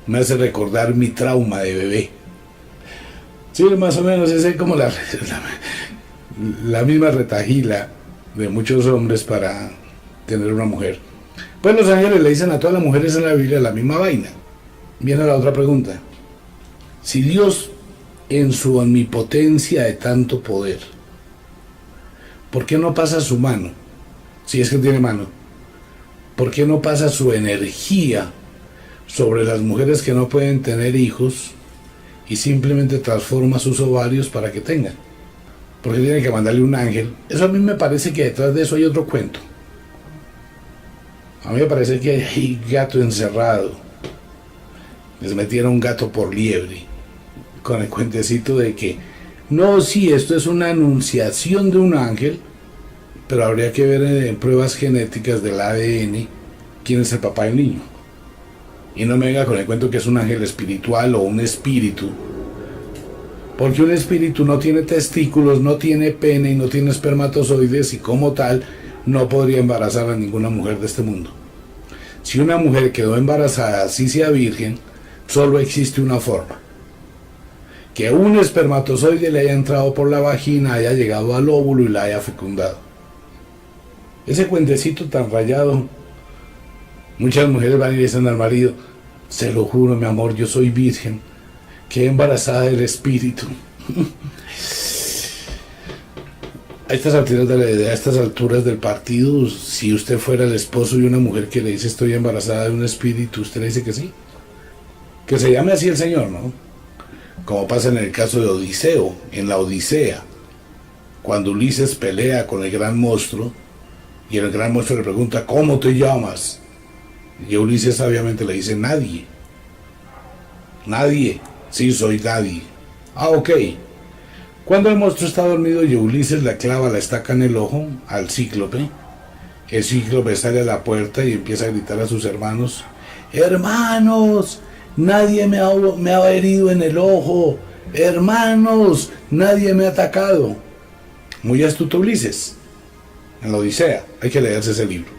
me hace recordar mi trauma de bebé. Sí, más o menos es como la misma retajila de muchos hombres para tener una mujer. Pues los ángeles le dicen a todas las mujeres en la Biblia la misma vaina. Viene la otra pregunta. Si Dios, en su omnipotencia de tanto poder, ¿por qué no pasa su mano? Si es que tiene mano. ¿Por qué no pasa su energía sobre las mujeres que no pueden tener hijos y simplemente transforma sus ovarios para que tengan? Porque tiene que mandarle un ángel. Eso a mí me parece que detrás de eso hay otro cuento. A mí me parece que hay gato encerrado. Les metieron un gato por liebre con el cuentecito de que no, sí, esto es una anunciación de un ángel, pero habría que ver en pruebas genéticas del ADN quién es el papá del niño. Y no me venga con el cuento que es un ángel espiritual o un espíritu, porque un espíritu no tiene testículos, no tiene pene y no tiene espermatozoides y como tal no podría embarazar a ninguna mujer de este mundo. Si una mujer quedó embarazada, así sea virgen, solo existe una forma: que un espermatozoide le haya entrado por la vagina, haya llegado al óvulo y la haya fecundado. Ese cuentecito tan rayado, muchas mujeres van y le dicen al marido: se lo juro, mi amor, yo soy virgen, quedé embarazada del espíritu. A estas alturas del partido, si usted fuera el esposo de una mujer que le dice estoy embarazada de un espíritu, usted le dice que sí. Que se llame así el Señor, ¿no? Como pasa en el caso de Odiseo, en la Odisea, cuando Ulises pelea con el gran monstruo, y el gran monstruo le pregunta, ¿cómo te llamas? Y Ulises sabiamente le dice, nadie. Nadie. Sí, soy nadie. Ah, ok. Cuando el monstruo está dormido y Ulises le clava la estaca en el ojo al cíclope, el cíclope sale a la puerta y empieza a gritar a sus hermanos, hermanos, nadie me ha herido en el ojo, hermanos, nadie me ha atacado. Muy astuto Ulises, en la Odisea, hay que leerse ese libro.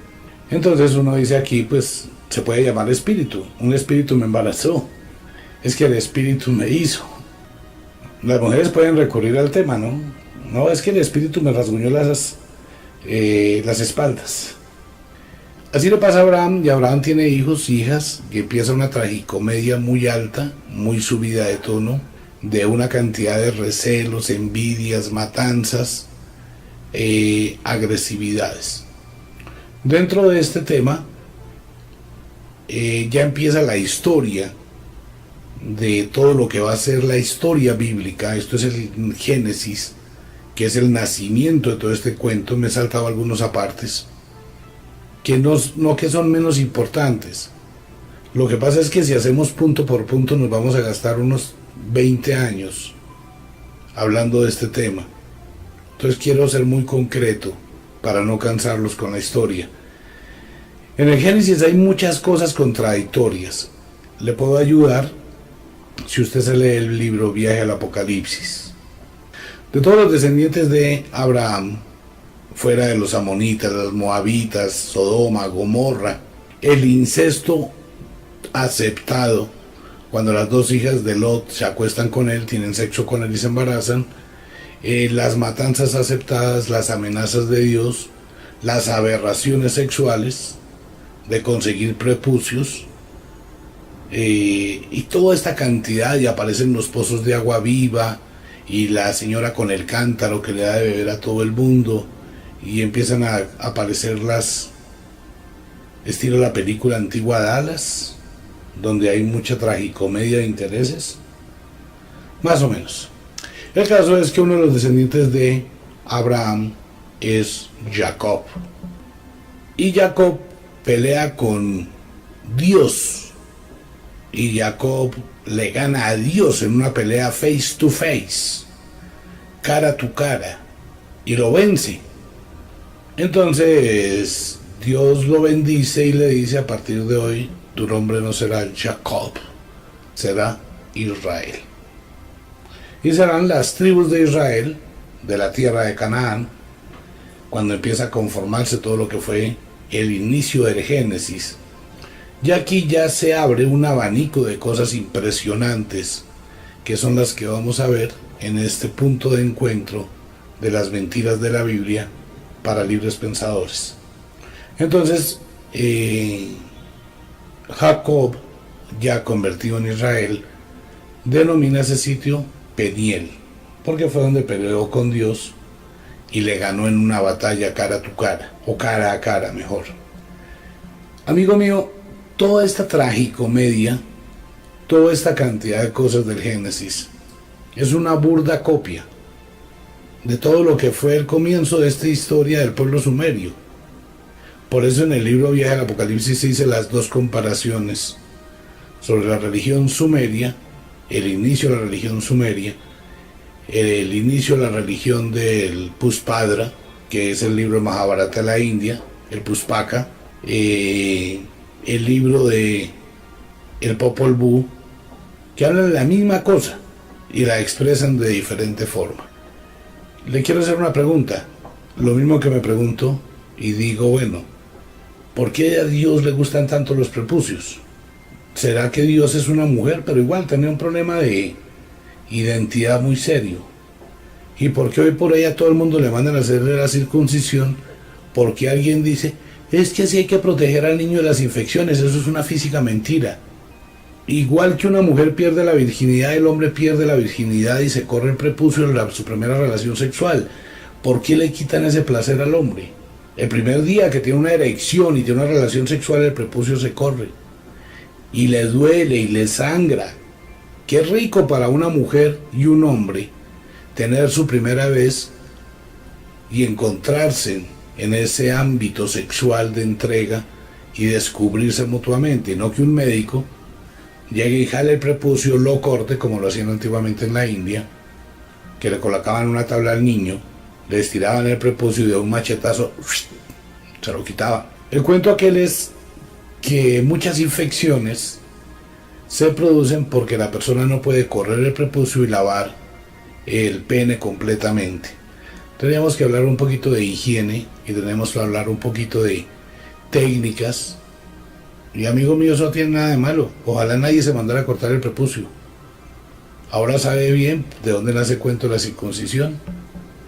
Entonces uno dice aquí, pues se puede llamar espíritu, un espíritu me embarazó, es que el espíritu me hizo. Las mujeres pueden recurrir al tema, ¿no? No, es que el espíritu me rasguñó las espaldas. Así le pasa a Abraham, y Abraham tiene hijos, hijas, y empieza una tragicomedia muy alta, muy subida de tono, de una cantidad de recelos, envidias, matanzas, agresividades. Dentro de este tema, ya empieza la historia de todo lo que va a ser la historia bíblica. Esto es el Génesis, que es el nacimiento de todo este cuento. Me he saltado algunos apartes que no que son menos importantes. Lo que pasa es que si hacemos punto por punto nos vamos a gastar unos 20 años hablando de este tema. Entonces quiero ser muy concreto para no cansarlos con la historia. En el Génesis hay muchas cosas contradictorias. Le puedo ayudar si usted se lee el libro Viaje al Apocalipsis. De todos los descendientes de Abraham, fuera de los amonitas, los moabitas, Sodoma, Gomorra, el incesto aceptado, cuando las dos hijas de Lot se acuestan con él, tienen sexo con él y se embarazan, las matanzas aceptadas, las amenazas de Dios, las aberraciones sexuales de conseguir prepucios, y toda esta cantidad, y aparecen los pozos de agua viva y la señora con el cántaro que le da de beber a todo el mundo, y empiezan a aparecer las estilo la película antigua Dallas, donde hay mucha tragicomedia de intereses, más o menos. El caso es que uno de los descendientes de Abraham es Jacob, y Jacob pelea con Dios, y Jacob le gana a Dios en una pelea face to face, cara a tu cara, y lo vence. Entonces Dios lo bendice y le dice, a partir de hoy tu nombre no será Jacob, será Israel. Y serán las tribus de Israel, de la tierra de Canaán, cuando empieza a conformarse todo lo que fue el inicio del Génesis. Y aquí ya se abre un abanico de cosas impresionantes, que son las que vamos a ver en este punto de encuentro de las mentiras de la Biblia para libres pensadores. Entonces, Jacob, ya convertido en Israel, denomina ese sitio Peniel, porque fue donde peleó con Dios y le ganó en una batalla cara a tu cara, o cara a cara mejor. Amigo mío, toda esta tragicomedia, toda esta cantidad de cosas del Génesis, es una burda copia de todo lo que fue el comienzo de esta historia del pueblo sumerio. Por eso en el libro Viaje al Apocalipsis se hice las dos comparaciones sobre la religión sumeria, el inicio de la religión sumeria, el inicio de la religión del Puspadra, que es el libro Mahabharata de la India, el Puspaka, el libro de el Popol Vuh, que hablan de la misma cosa y la expresan de diferente forma. Le quiero hacer una pregunta, lo mismo que me pregunto, y digo, bueno, ¿Por qué a Dios le gustan tanto los prepucios? ¿Será que Dios es una mujer? Pero igual tenía un problema de identidad muy serio. ¿Y por qué hoy por ahí a todo el mundo le mandan a hacerle la circuncisión? Porque alguien dice, es que así hay que proteger al niño de las infecciones. Eso es una física mentira. Igual que una mujer pierde la virginidad, el hombre pierde la virginidad y se corre el prepucio en su primera relación sexual. ¿Por qué le quitan ese placer al hombre? El primer día que tiene una erección y tiene una relación sexual, el prepucio se corre. Y le duele y le sangra. Qué rico para una mujer y un hombre tener su primera vez y encontrarse en ese ámbito sexual de entrega y descubrirse mutuamente, no que un médico llegue y jale el prepucio, lo corte como lo hacían antiguamente en la India, que le colocaban una tabla al niño, le estiraban el prepucio y de un machetazo se lo quitaba. El cuento aquel es que muchas infecciones se producen porque la persona no puede correr el prepucio y lavar el pene completamente. Tenemos que hablar un poquito de higiene y tenemos que hablar un poquito de técnicas. Y amigo mío, eso no tiene nada de malo. Ojalá nadie se mandara a cortar el prepucio. Ahora sabe bien de dónde nace el cuento de la circuncisión.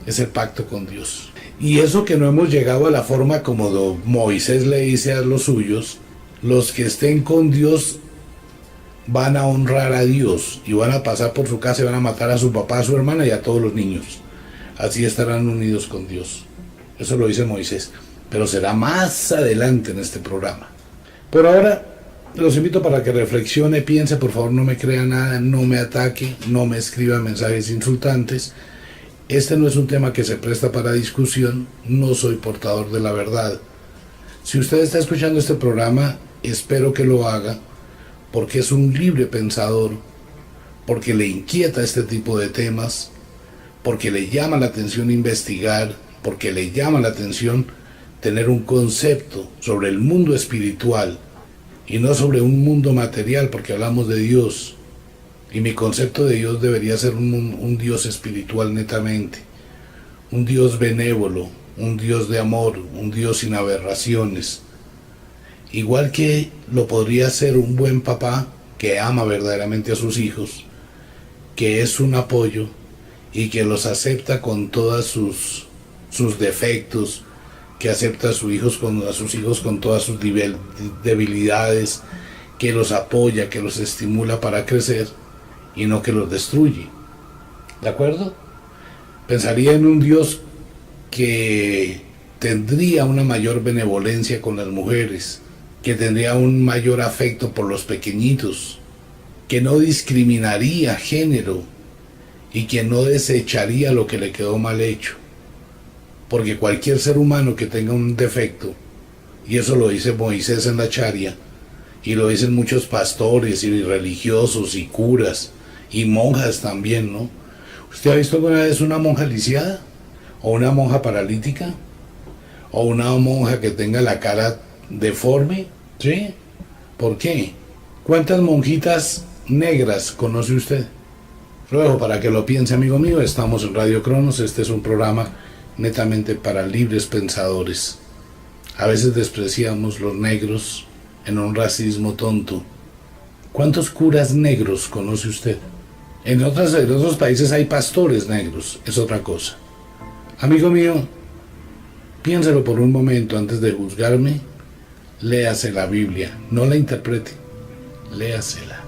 Es el pacto con Dios. Y eso que no hemos llegado a la forma como Moisés le dice a los suyos, los que estén con Dios van a honrar a Dios y van a pasar por su casa y van a matar a su papá, a su hermana y a todos los niños. Así estarán unidos con Dios. Eso lo dice Moisés, pero será más adelante en este programa. Por ahora, los invito para que reflexione, piense, por favor no me crea nada, no me ataque, no me escriba mensajes insultantes. Este no es un tema que se presta para discusión, no soy portador de la verdad. Si usted está escuchando este programa, espero que lo haga, porque es un libre pensador, porque le inquieta este tipo de temas, porque le llama la atención investigar, porque le llama la atención tener un concepto sobre el mundo espiritual y no sobre un mundo material, porque hablamos de Dios. Y mi concepto de Dios debería ser un Dios espiritual netamente, un Dios benévolo, un Dios de amor, un Dios sin aberraciones. Igual que lo podría ser un buen papá que ama verdaderamente a sus hijos, que es un apoyo y que los acepta con todas sus defectos, que acepta a sus hijos con todas sus debilidades, que los apoya, que los estimula para crecer y no que los destruye. ¿De acuerdo? Pensaría en un Dios que tendría una mayor benevolencia con las mujeres, que tendría un mayor afecto por los pequeñitos, que no discriminaría género y que no desecharía lo que le quedó mal hecho. Porque cualquier ser humano que tenga un defecto, y eso lo dice Moisés en la Charia, y lo dicen muchos pastores y religiosos y curas y monjas también, ¿no? ¿Usted ha visto alguna vez una monja lisiada? ¿O una monja paralítica? ¿O una monja que tenga la cara deforme? ¿Sí? ¿Por qué? ¿Cuántas monjitas negras conoce usted? Luego, para que lo piense, amigo mío, estamos en Radio Cronos. Este es un programa netamente para libres pensadores. A veces despreciamos los negros en un racismo tonto. ¿Cuántos curas negros conoce usted? En otros países hay pastores negros, es otra cosa. Amigo mío, piénselo por un momento antes de juzgarme. Léase la Biblia, no la interprete, léasela.